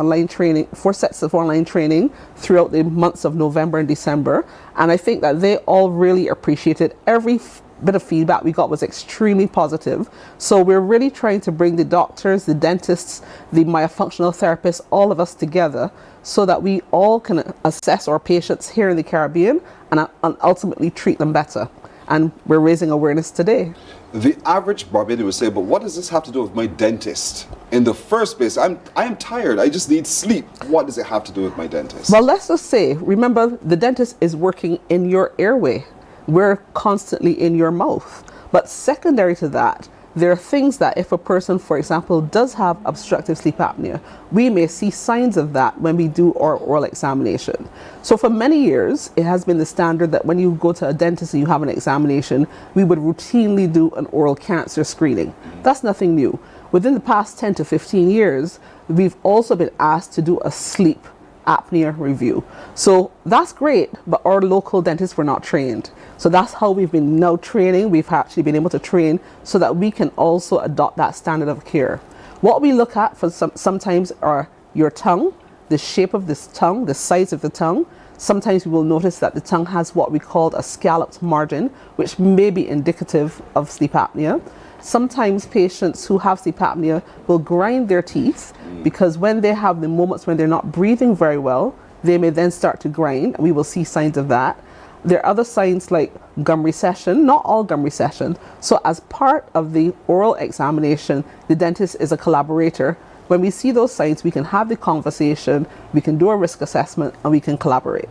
sets of online training throughout the months of November and December. And I think that they all really appreciated every bit of feedback we got was extremely positive. So we're really trying to bring the doctors, the dentists, the myofunctional therapists, all of us together, so that we all can assess our patients here in the Caribbean and ultimately treat them better. and we're raising awareness today. The average Barbadian would say, but what does this have to do with my dentist? In the first place, I am tired. I just need sleep. What does it have to do with my dentist? Well, let's just say, remember, the dentist is working in your airway. We're constantly in your mouth. But secondary to that, there are things that if a person, for example, does have obstructive sleep apnea, we may see signs of that when we do our oral examination. So for many years, it has been the standard that when you go to a dentist and you have an examination, we would routinely do an oral cancer screening. That's nothing new. Within the past 10 to 15 years, we've also been asked to do a sleep apnea review. So that's great, but our local dentists were not trained. So that's how we've been now training. We've actually been able to train so that we can also adopt that standard of care. What we look at for sometimes are your tongue, the shape of this tongue, the size of the tongue. Sometimes we will notice that the tongue has what we call a scalloped margin, which may be indicative of sleep apnea. Sometimes patients who have sleep apnea will grind their teeth because when they have the moments when they're not breathing very well, they may then start to grind, and we will see signs of that. There are other signs like gum recession, not all gum recession. So as part of the oral examination, the dentist is a collaborator. When we see those signs, we can have the conversation, we can do a risk assessment, and we can collaborate.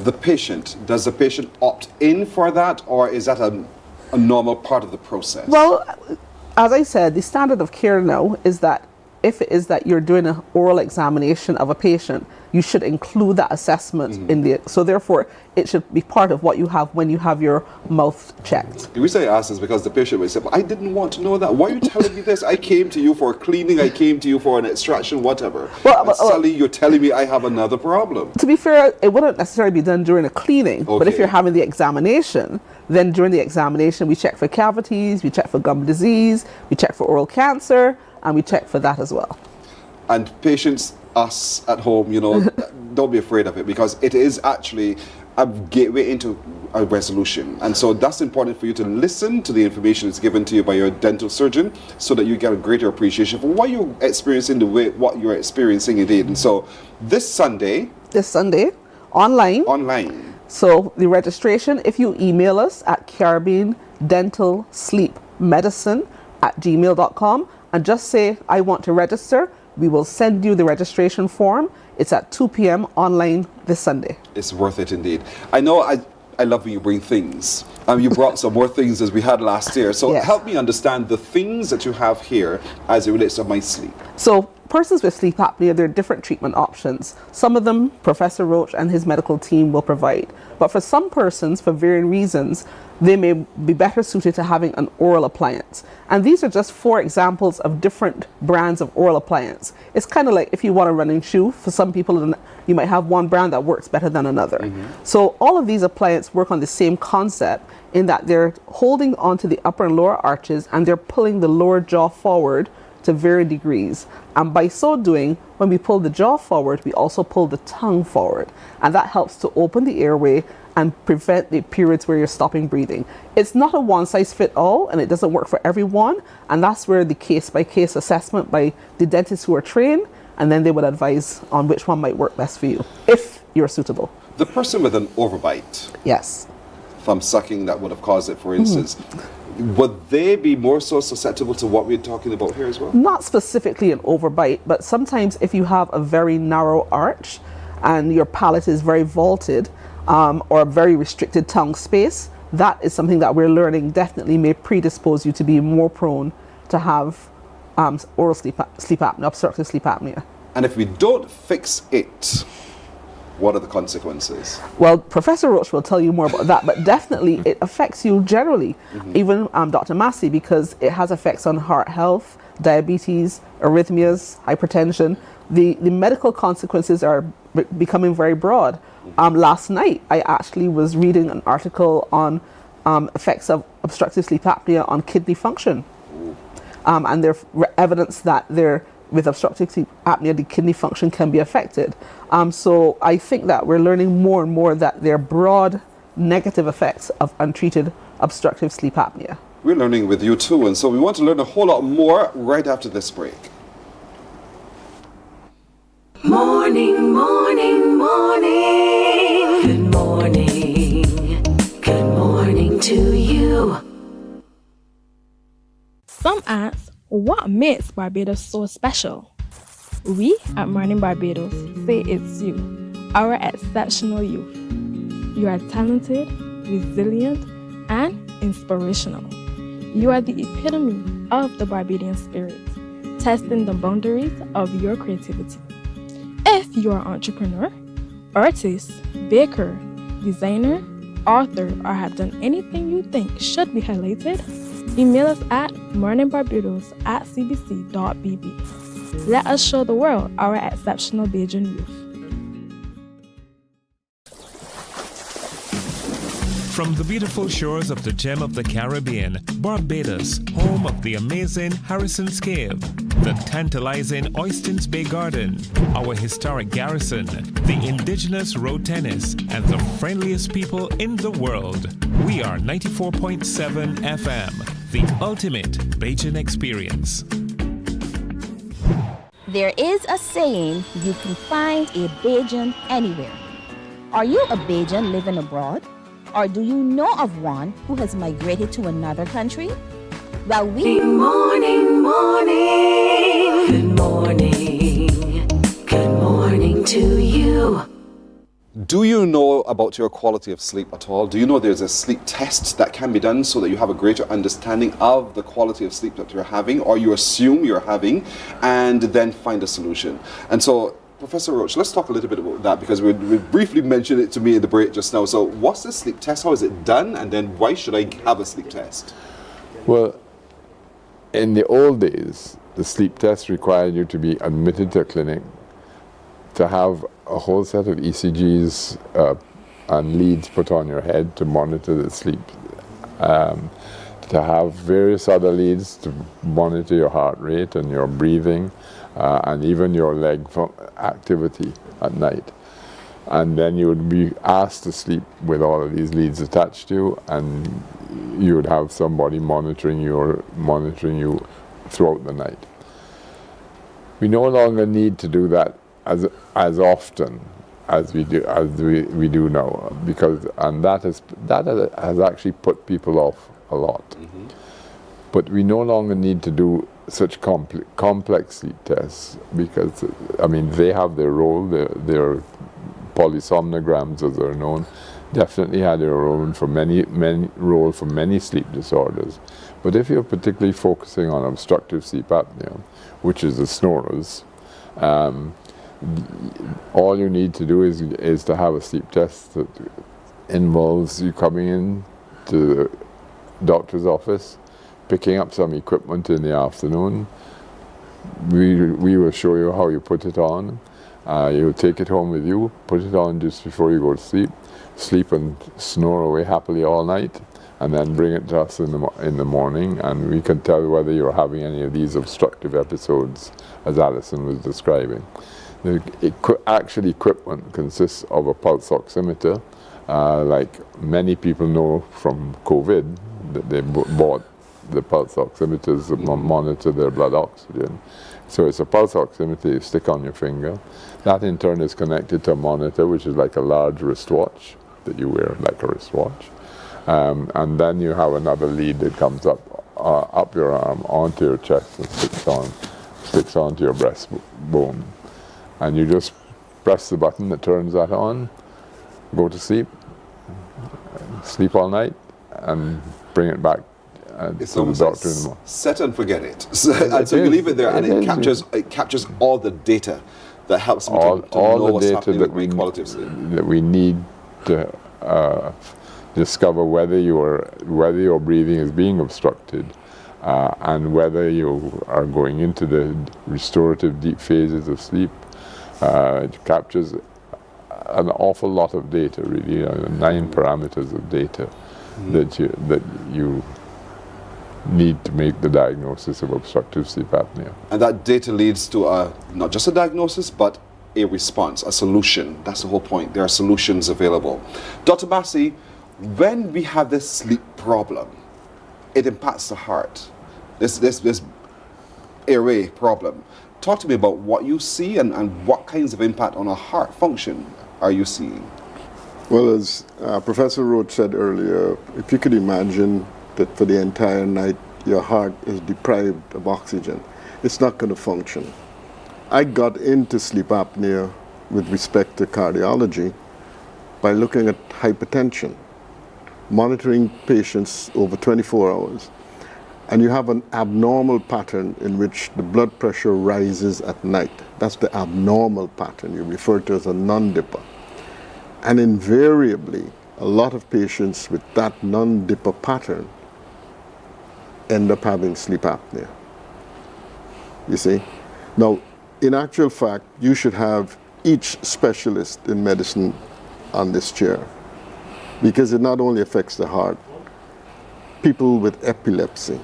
The patient, does the patient opt in for that, or is that a normal part of the process? Well, as I said, the standard of care now is that if it is that you're doing an oral examination of a patient, you should include that assessment in the, so therefore it should be part of what you have when you have your mouth checked. The reason I ask is because the patient will say, but I didn't want to know that. Why are you telling me this? I came to you for cleaning, I came to you for an extraction, whatever. Well, suddenly you're telling me I have another problem. To be fair, it wouldn't necessarily be done during a cleaning, but if you're having the examination, then during the examination we check for cavities, we check for gum disease, we check for oral cancer, and we check for that as well. And patients, us at home, you know, don't be afraid of it, because it is actually a gateway into a resolution. And so that's important for you to listen to the information that's given to you by your dental surgeon so that you get a greater appreciation for what you're experiencing, what you're experiencing indeed. And so this Sunday, online. So the registration, if you email us at caribbeandentalsleepmedicine@gmail.com and just say, I want to register, we will send you the registration form. It's at 2 p.m. online this Sunday. It's worth it indeed. I know I love when you bring things. You brought some more things as we had last year. So help me understand the things that you have here as it relates to my sleep. So persons with sleep apnea, there are different treatment options. Some of them Professor Roach and his medical team will provide. But for some persons, for varying reasons, they may be better suited to having an oral appliance. And these are just 4 examples of different brands of oral appliance. It's kind of like if you want a running shoe, for some people you might have one brand that works better than another. So all of these appliances work on the same concept in that they're holding onto the upper and lower arches and they're pulling the lower jaw forward to varying degrees. And by so doing, when we pull the jaw forward, we also pull the tongue forward. And that helps to open the airway and prevent the periods where you're stopping breathing. It's not a one-size-fits-all, and it doesn't work for everyone. And that's where the case-by-case assessment by the dentists who are trained, and then they would advise on which one might work best for you, if you're suitable. The person with an overbite. Yes. Thumb sucking that would have caused it, for instance. Would they be more so susceptible to what we're talking about here as well? Not specifically an overbite, but sometimes if you have a very narrow arch and your palate is very vaulted or a very restricted tongue space, that is something that we're learning definitely may predispose you to be more prone to have oral sleep apnea, obstructive sleep apnea. And if we don't fix it, what are the consequences? Well, Professor Roach will tell you more about that, but definitely it affects you generally, even Dr. Massey, because it has effects on heart health, diabetes, arrhythmias, hypertension. The medical consequences are becoming very broad. Last night, I actually was reading an article on effects of obstructive sleep apnea on kidney function. And there's evidence that with obstructive sleep apnea, the kidney function can be affected. So I think that we're learning more and more that there are broad negative effects of untreated obstructive sleep apnea. We're learning with you too, and so we want to learn a whole lot more right after this break. Morning, morning, morning. Good morning. Good morning to you. what makes Barbados so special? We at Mornin Barbados say it's you, our exceptional youth. You are talented, resilient, and inspirational. You are the epitome of the Barbadian spirit, testing the boundaries of your creativity. If you are an entrepreneur, artist, baker, designer, author, or have done anything you think should be highlighted, email us at morninbarbados@cbc.bb. Let us show the world our exceptional Bajan youth. From the beautiful shores of the gem of the Caribbean, Barbados, home of the amazing Harrison's Cave, the tantalizing Oystins Bay Garden, our historic garrison, the indigenous road tennis, and the friendliest people in the world. We are 94.7 FM, the ultimate Bajan experience. There is a saying, you can find a Bajan anywhere. Are you a Bajan living abroad? Or do you know of one who has migrated to another country? Well, Good morning, morning. Good morning. Good morning to you. Do you know about your quality of sleep at all? Do you know there's a sleep test that can be done so that you have a greater understanding of the quality of sleep that you're having, or you assume you're having, and then find a solution? And so, Professor Roach, let's talk a little bit about that, because we briefly mentioned it to me in the break just now. So what's the sleep test? How is it done? And then why should I have a sleep test? Well, in the old days, the sleep test required you to be admitted to a clinic, to have a whole set of ECGs and leads put on your head to monitor the sleep, to have various other leads to monitor your heart rate and your breathing, and even your leg activity at night. And then you would be asked to sleep with all of these leads attached to you, and you would have somebody monitoring you throughout the night. We no longer need to do that as often as we do now, because that has actually put people off a lot. Mm-hmm. But we no longer need to do such complex sleep tests, because they have their role. Their polysomnograms, as they're known, definitely had their role for many sleep disorders. But if you're particularly focusing on obstructive sleep apnea, which is the snorers, all you need to do is to have a sleep test that involves you coming in to the doctor's office, picking up some equipment in the afternoon. We will show you how you put it on. You take it home with you, put it on just before you go to sleep and snore away happily all night, and then bring it to us in the morning, and we can tell whether you're having any of these obstructive episodes, as Alison was describing. The actual equipment consists of a pulse oximeter, like many people know from COVID, that they bought the pulse oximeters that monitor their blood oxygen. So it's a pulse oximeter you stick on your finger. That in turn is connected to a monitor, which is like a large wristwatch that you wear, like a wristwatch. And then you have another lead that comes up your arm onto your chest and sticks onto your breastbone. And you just press the button that turns that on, go to sleep all night, and bring it back It's to the almost doctor in the morning. set and forget it. So you leave it there, and it captures all the data that helps me to know what's happening with my quality of sleep. That we need to discover whether your breathing is being obstructed, and whether you are going into the restorative deep phases of sleep. It captures an awful lot of data, really, 9 parameters of data that you need to make the diagnosis of obstructive sleep apnea. And that data leads to not just a diagnosis, but a response, a solution. That's the whole point. There are solutions available. Dr. Massey, when we have this sleep problem, it impacts the heart. This airway problem. Talk to me about what you see and what kinds of impact on our heart function are you seeing? Well, as Professor Roach said earlier, if you could imagine that for the entire night your heart is deprived of oxygen, it's not going to function. I got into sleep apnea with respect to cardiology by looking at hypertension, monitoring patients over 24 hours. And you have an abnormal pattern in which the blood pressure rises at night. That's the abnormal pattern you refer to as a non-dipper. And invariably, a lot of patients with that non-dipper pattern end up having sleep apnea. You see? Now, in actual fact, you should have each specialist in medicine on this chair, because it not only affects the heart, people with epilepsy,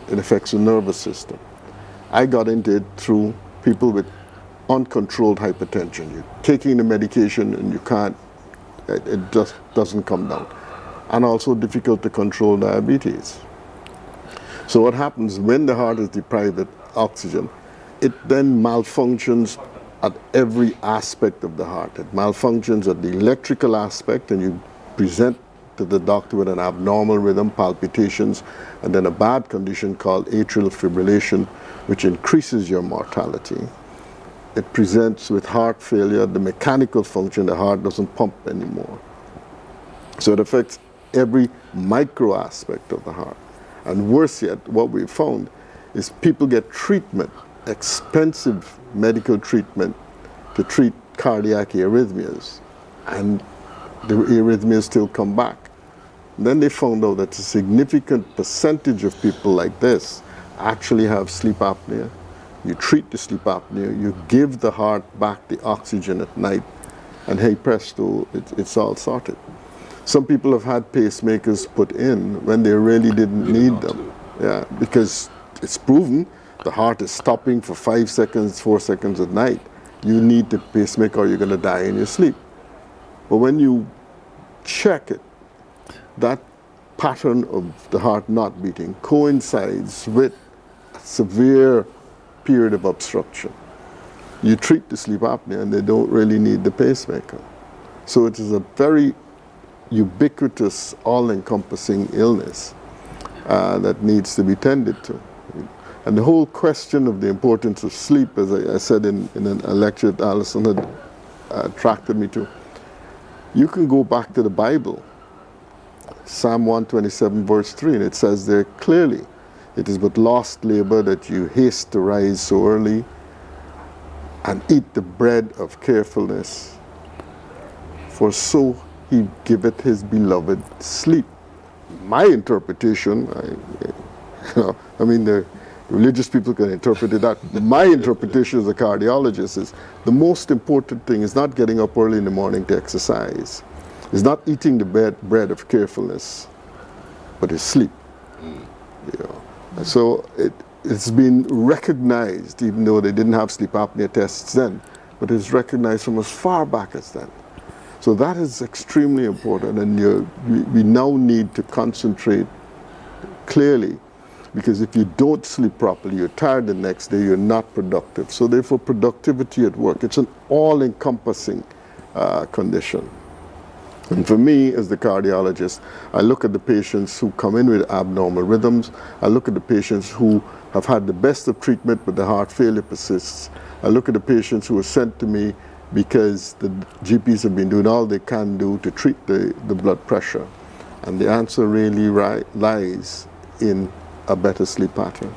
it affects the nervous system. I got into it through people with uncontrolled hypertension. You're taking the medication and you can't, it just doesn't come down. And also difficult to control diabetes. So what happens when the heart is deprived of oxygen, it then malfunctions at every aspect of the heart. It malfunctions at the electrical aspect, and you present to the doctor with an abnormal rhythm, palpitations, and then a bad condition called atrial fibrillation, which increases your mortality. It presents with heart failure, the mechanical function, the heart doesn't pump anymore. So it affects every micro aspect of the heart. And worse yet, what we found is people get treatment, expensive medical treatment to treat cardiac arrhythmias, and the arrhythmias still come back. Then they found out that a significant percentage of people like this actually have sleep apnea. You treat the sleep apnea, you give the heart back the oxygen at night, and hey presto, it's all sorted. Some people have had pacemakers put in when they really didn't need them. Yeah, because it's proven the heart is stopping for 5 seconds, 4 seconds at night. You need the pacemaker or you're going to die in your sleep. But when you check it, that pattern of the heart not beating coincides with a severe period of obstruction. You treat the sleep apnea and they don't really need the pacemaker. So it is a very ubiquitous, all-encompassing illness that needs to be tended to. And the whole question of the importance of sleep, as I said in a lecture that Alison had attracted me to, you can go back to the Bible, Psalm 127 verse 3, and it says there clearly, it is but lost labor that you haste to rise so early and eat the bread of carefulness, for so he giveth his beloved sleep. My interpretation, I mean the religious people can interpret it that. My interpretation as a cardiologist is the most important thing is not getting up early in the morning to exercise. It's not eating the bread of carefulness, but it's sleep. You know. So it's been recognized, even though they didn't have sleep apnea tests then, but it's recognized from as far back as then. So that is extremely important, and we now need to concentrate clearly, because if you don't sleep properly, you're tired the next day, you're not productive. So therefore, productivity at work, it's an all-encompassing condition. And for me, as the cardiologist, I look at the patients who come in with abnormal rhythms. I look at the patients who have had the best of treatment, but the heart failure persists. I look at the patients who are sent to me because the GPs have been doing all they can do to treat the blood pressure. And the answer really lies in a better sleep pattern.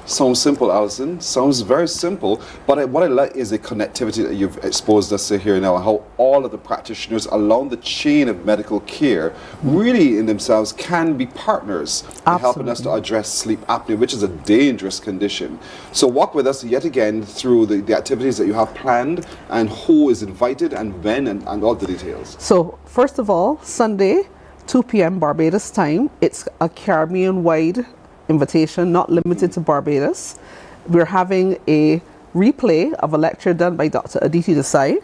Sounds simple, Alison. Sounds very simple. But what I like is the connectivity that you've exposed us to here now, how all of the practitioners along the chain of medical care really in themselves can be partners in helping us to address sleep apnea, which is a dangerous condition. So walk with us yet again through the activities that you have planned and who is invited and when and all the details. So first of all, Sunday, 2 p.m. Barbados time. It's a Caribbean-wide invitation, not limited to Barbados. We're having a replay of a lecture done by Dr. Aditi Desai.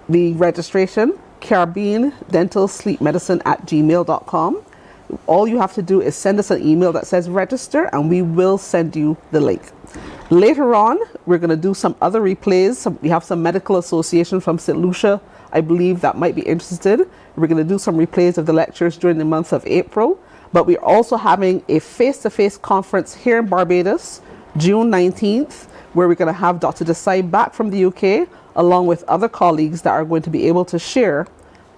The registration, caribbeandentalsleepmedicine@gmail.com. All you have to do is send us an email that says register, and we will send you the link. Later on, we're going to do some other replays. We have some medical association from St. Lucia, I believe, that might be interested. We're going to do some replays of the lectures during the month of April. But we're also having a face-to-face conference here in Barbados, June 19th, where we're going to have Dr. Desai back from the UK, along with other colleagues that are going to be able to share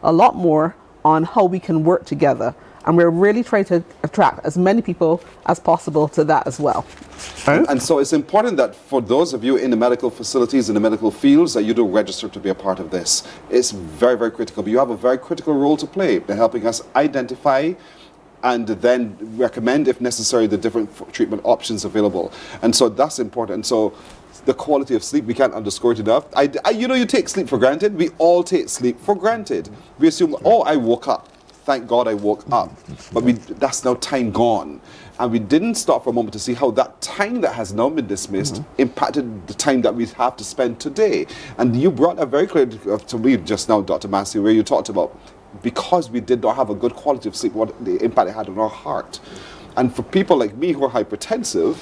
a lot more on how we can work together. And we're really trying to attract as many people as possible to that as well. And so it's important that for those of you in the medical facilities, in the medical fields, that you do register to be a part of this. It's very, very critical. But you have a very critical role to play in helping us identify and then recommend, if necessary, the different treatment options available. And so that's important. And so the quality of sleep, we can't underscore it enough. You know, you take sleep for granted. We all take sleep for granted. We assume, oh, I woke up. Thank God I woke up. But that's now time gone. And we didn't stop for a moment to see how that time that has now been dismissed impacted the time that we have to spend today. And you brought a very clear to me just now, Dr. Massey, where you talked about because we did not have a good quality of sleep, what the impact it had on our heart. And for people like me who are hypertensive,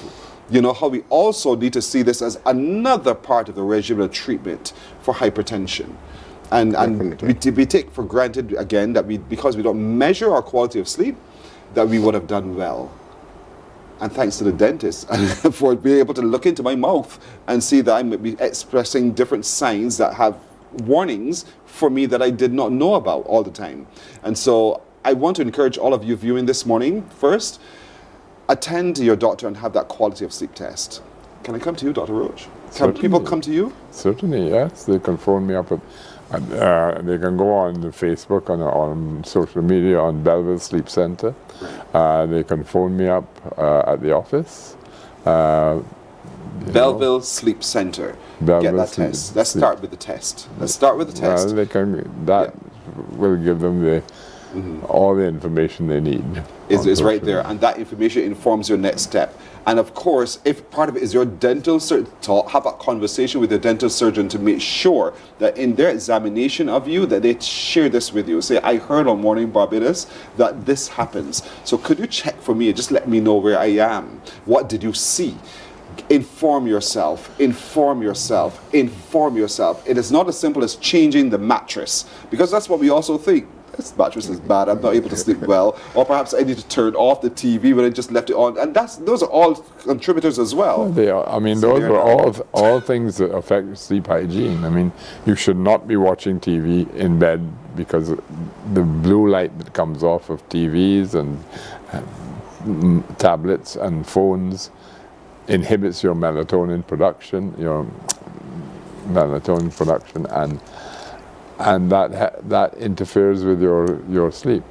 you know, how we also need to see this as another part of the regimen of treatment for hypertension. And we take for granted, again, that because we don't measure our quality of sleep, that we would have done well. And thanks to the dentist for being able to look into my mouth and see that I might be expressing different signs that have warnings for me that I did not know about all the time. And so I want to encourage all of you viewing this morning, first, attend to your doctor and have that quality of sleep test. Can I come to you, Dr. Roach? Can people come to you? Certainly, yes. They can phone me up. They can go on Facebook, on social media, on Belleville Sleep Center. They can phone me up at the office. Belleville Sleep Center. Get that test. Let's start with the test. Well, they can, that will give them all the information they need. It's right there, and that information informs your next step. And of course, if part of it is your dental surgeon, have a conversation with your dental surgeon to make sure that in their examination of you, that they share this with you. Say, I heard on Mornin Barbados that this happens. So could you check for me and just let me know where I am? What did you see? Inform yourself, inform yourself, inform yourself. It is not as simple as changing the mattress, because that's what we also think. This mattress is bad, I'm not able to sleep well, or perhaps I need to turn off the TV when I just left it on, and those are all contributors as well. They are. I mean, those are all things that affect sleep hygiene. I mean, you should not be watching TV in bed because the blue light that comes off of TVs and tablets and phones inhibits your melatonin production, and that interferes with your sleep.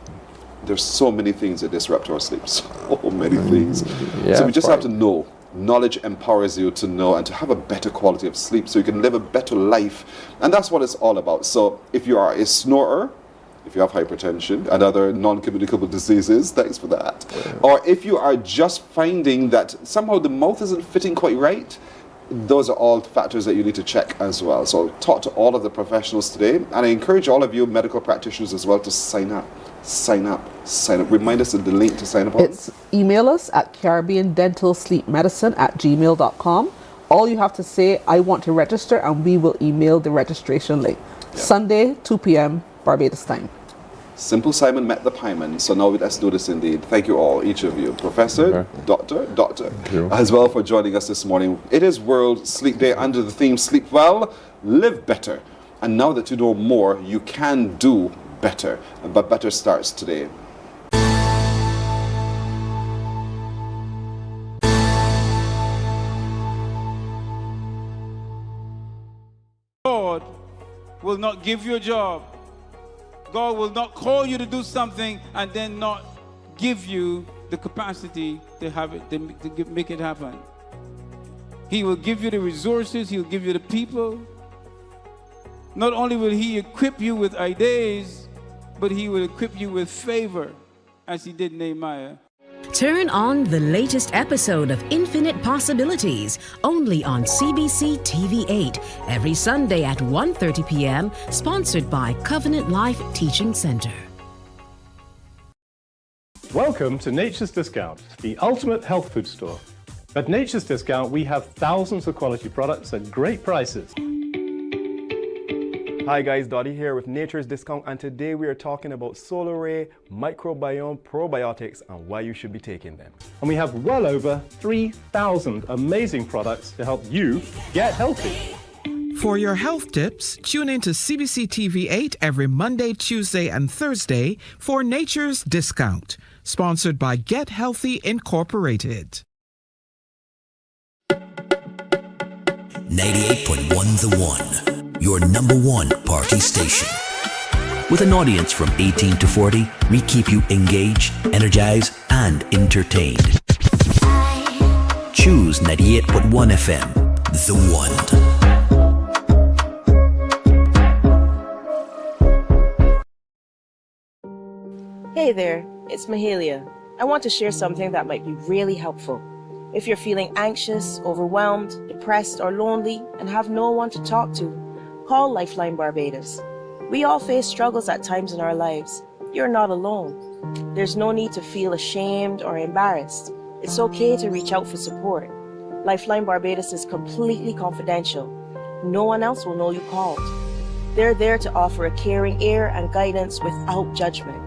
There's so many things that disrupt our sleep, so many things. Yeah, so we just have to know. Knowledge empowers you to know and to have a better quality of sleep so you can live a better life. And that's what it's all about. So if you are a snorer, if you have hypertension and other non-communicable diseases, thanks for that. Yeah. Or if you are just finding that somehow the mouth isn't fitting quite right, those are all factors that you need to check as well. So talk to all of the professionals today, and I encourage all of you medical practitioners as well to sign up. Sign up. Remind us of the link to sign up on. Email us at caribbeandentalsleepmedicine@gmail.com. All you have to say, I want to register, and we will email the registration link. Yeah. Sunday, 2 p.m. Barbados time. Simple Simon met the pieman. So now let's do this indeed. Thank you all, each of you. Professor, Doctor, as well for joining us this morning. It is World Sleep Day under the theme Sleep Well, Live Better. And now that you know more, you can do better. But better starts today. God will not give you a job. God will not call you to do something and then not give you the capacity to have it, to make it happen. He will give you the resources. He'll give you the people. Not only will He equip you with ideas, but He will equip you with favor, as He did Nehemiah. Turn on the latest episode of Infinite Possibilities, only on CBC TV8, every Sunday at 1:30 p.m., sponsored by Covenant Life Teaching Center. Welcome to Nature's Discount, the ultimate health food store. At Nature's Discount, we have thousands of quality products at great prices. Hi guys, Dottie here with Nature's Discount, and today we are talking about Solar Ray Microbiome Probiotics and why you should be taking them. And we have well over 3,000 amazing products to help you get healthy. For your health tips, tune in to CBC TV 8 every Monday, Tuesday, and Thursday for Nature's Discount, sponsored by Get Healthy Incorporated. 98.1 The One, your number one party station. With an audience from 18 to 40, we keep you engaged, energized, and entertained. Choose 98.1 FM, The One. Hey there, it's Mahalia. I want to share something that might be really helpful. If you're feeling anxious, overwhelmed, depressed, or lonely and have no one to talk to, call Lifeline Barbados. We all face struggles at times in our lives. You're not alone. There's no need to feel ashamed or embarrassed. It's okay to reach out for support. Lifeline Barbados is completely confidential. No one else will know you called. They're there to offer a caring ear and guidance without judgment.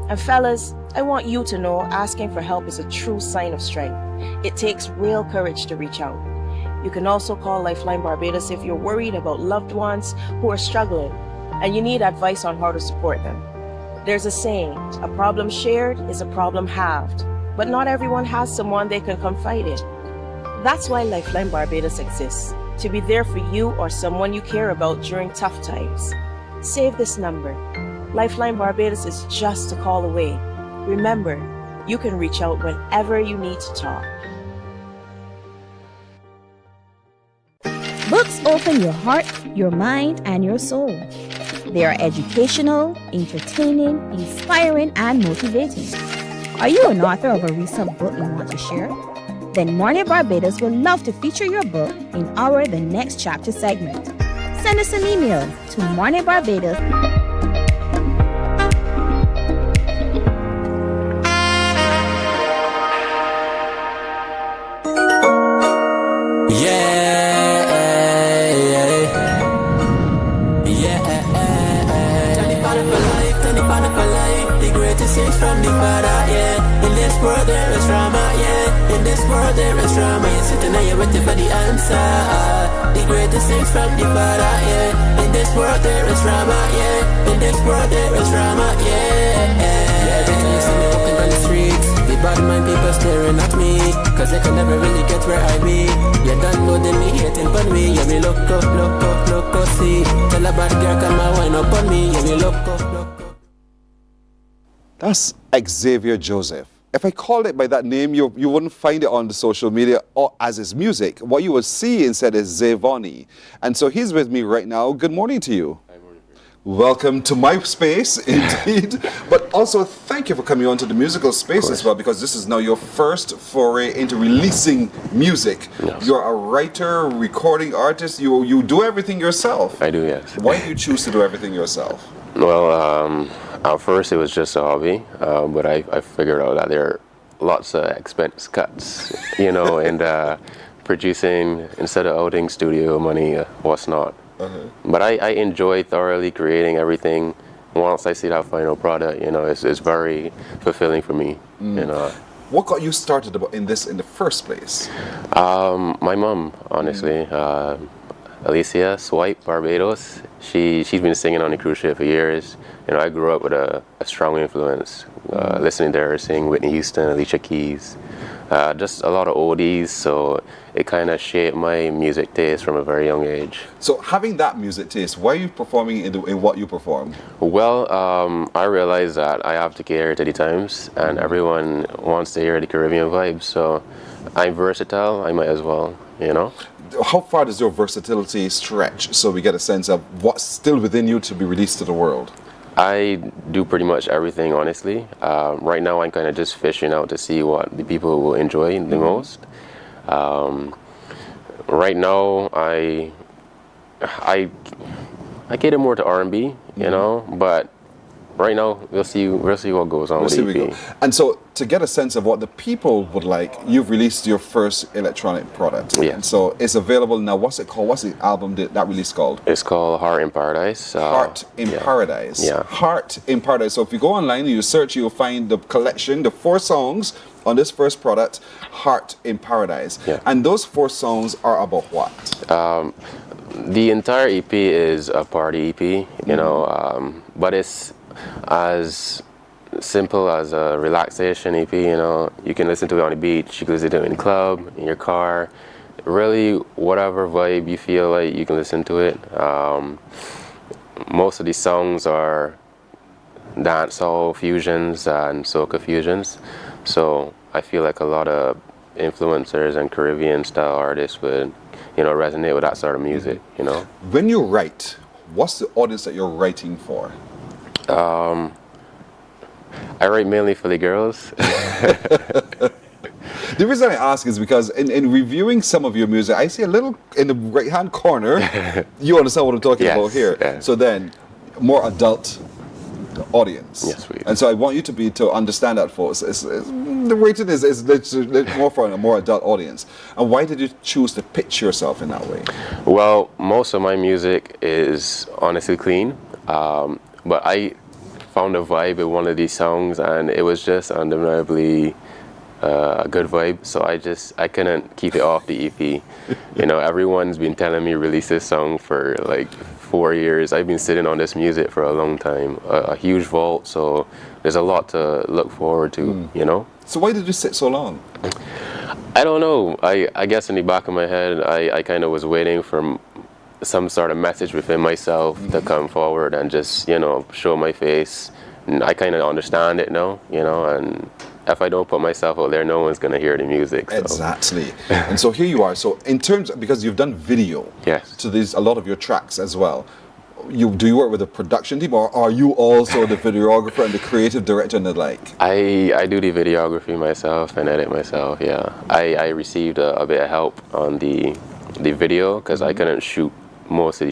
And fellas, I want you to know asking for help is a true sign of strength. It takes real courage to reach out. You can also call Lifeline Barbados if you're worried about loved ones who are struggling and you need advice on how to support them. There's a saying, a problem shared is a problem halved, but not everyone has someone they can confide in. That's why Lifeline Barbados exists, to be there for you or someone you care about during tough times. Save this number. Lifeline Barbados is just a call away. Remember, you can reach out whenever you need to talk. Books open your heart, your mind, and your soul. They are educational, entertaining, inspiring, and motivating. Are you an author of a recent book you want to share? Then Mornin Barbados would love to feature your book in our The Next Chapter segment. Send us an email to morninbarbados. From the Father, yeah. In this world there is drama, yeah. In this world there is drama. You're sitting there, you're waiting for the answer. The greatest things from the Father, yeah. In this world there is drama, yeah. In this world there is drama, yeah. Every time you see me walking down the streets, the bad mind people staring at me, cause they can never really get where I be. You don't know them, me hating on me. Yeah, me look up, see. Tell a bad girl come and wind up on me. Yeah, me look up. That's Xavier Joseph. If I called it by that name, you wouldn't find it on the social media or as his music. What you would see instead is Zayvoni. And so he's with me right now. Good morning to you. Hi, morning. Welcome to my space, indeed. But also, thank you for coming on to the musical space as well, because this is now your first foray into releasing music. Yes. You're a writer, recording artist. You do everything yourself. I do, yes. Why do you choose to do everything yourself? Well, at first it was just a hobby, but I figured out that there are lots of expense cuts, you know, and producing instead of outing studio money, what's not. But I enjoy thoroughly creating everything. Once I see that final product, you know, it's very fulfilling for me, you know. What got you started in this in the first place? My mom, honestly. Alicia Swipe Barbados. She's been singing on the cruise ship for years. You know, I grew up with a strong influence, listening to her sing Whitney Houston, Alicia Keys, just a lot of oldies. So it kind of shaped my music taste from a very young age. So having that music taste, why are you performing in what you perform? Well, I realized that I have to cater to the times, and everyone wants to hear the Caribbean vibes. So I'm versatile. I might as well, you know. How far does your versatility stretch so we get a sense of what's still within you to be released to the world? I do pretty much everything, honestly. Right now I'm kind of just fishing out to see what the people will enjoy the most. Right now I cater more to R&B, you know, but right now, we'll see what goes on with the EP. And so, to get a sense of what the people would like, you've released your first electronic product. Yeah. And so it's available now. What's it called? What's the album that release called? It's called Heart in Paradise. Heart in Paradise. Yeah. Heart in Paradise. So if you go online and you search, you'll find the collection, the 4 songs on this first product, Heart in Paradise. Yeah. And those 4 songs are about what? The entire EP is a party EP, you know, but it's as simple as a relaxation EP, you know. You can listen to it on the beach, you can listen to it in the club, in your car. Really, whatever vibe you feel like, you can listen to it. Most of these songs are dancehall fusions and soca fusions. So I feel like a lot of influencers and Caribbean style artists would, you know, resonate with that sort of music, you know. When you write, what's the audience that you're writing for? I write mainly for the girls. The reason I ask is because in reviewing some of your music, I see a little in the right-hand corner. You understand what I'm talking about here. Yes. So then, more adult audience. Yes, we do. And so I want you to understand that, folks. The rating is more for a more adult audience. And why did you choose to pitch yourself in that way? Well, most of my music is honestly clean, but I found a vibe with one of these songs, and it was just undeniably a good vibe. So I couldn't keep it off the EP. You know, everyone's been telling me release this song for like 4 years. I've been sitting on this music for a long time. A huge vault, so there's a lot to look forward to, you know. So why did you sit so long? I don't know. I guess in the back of my head, I kind of was waiting for some sort of message within myself to come forward and just, you know, show my face. And I kind of understand it now, you know, and if I don't put myself out there, no one's going to hear the music. So. Exactly. And so here you are. So in terms, because you've done video to a lot of your tracks as well, do you work with a production team, or are you also the videographer and the creative director and the like? I do the videography myself and edit myself, yeah. I received a bit of help on the video because I couldn't shoot most of the shots.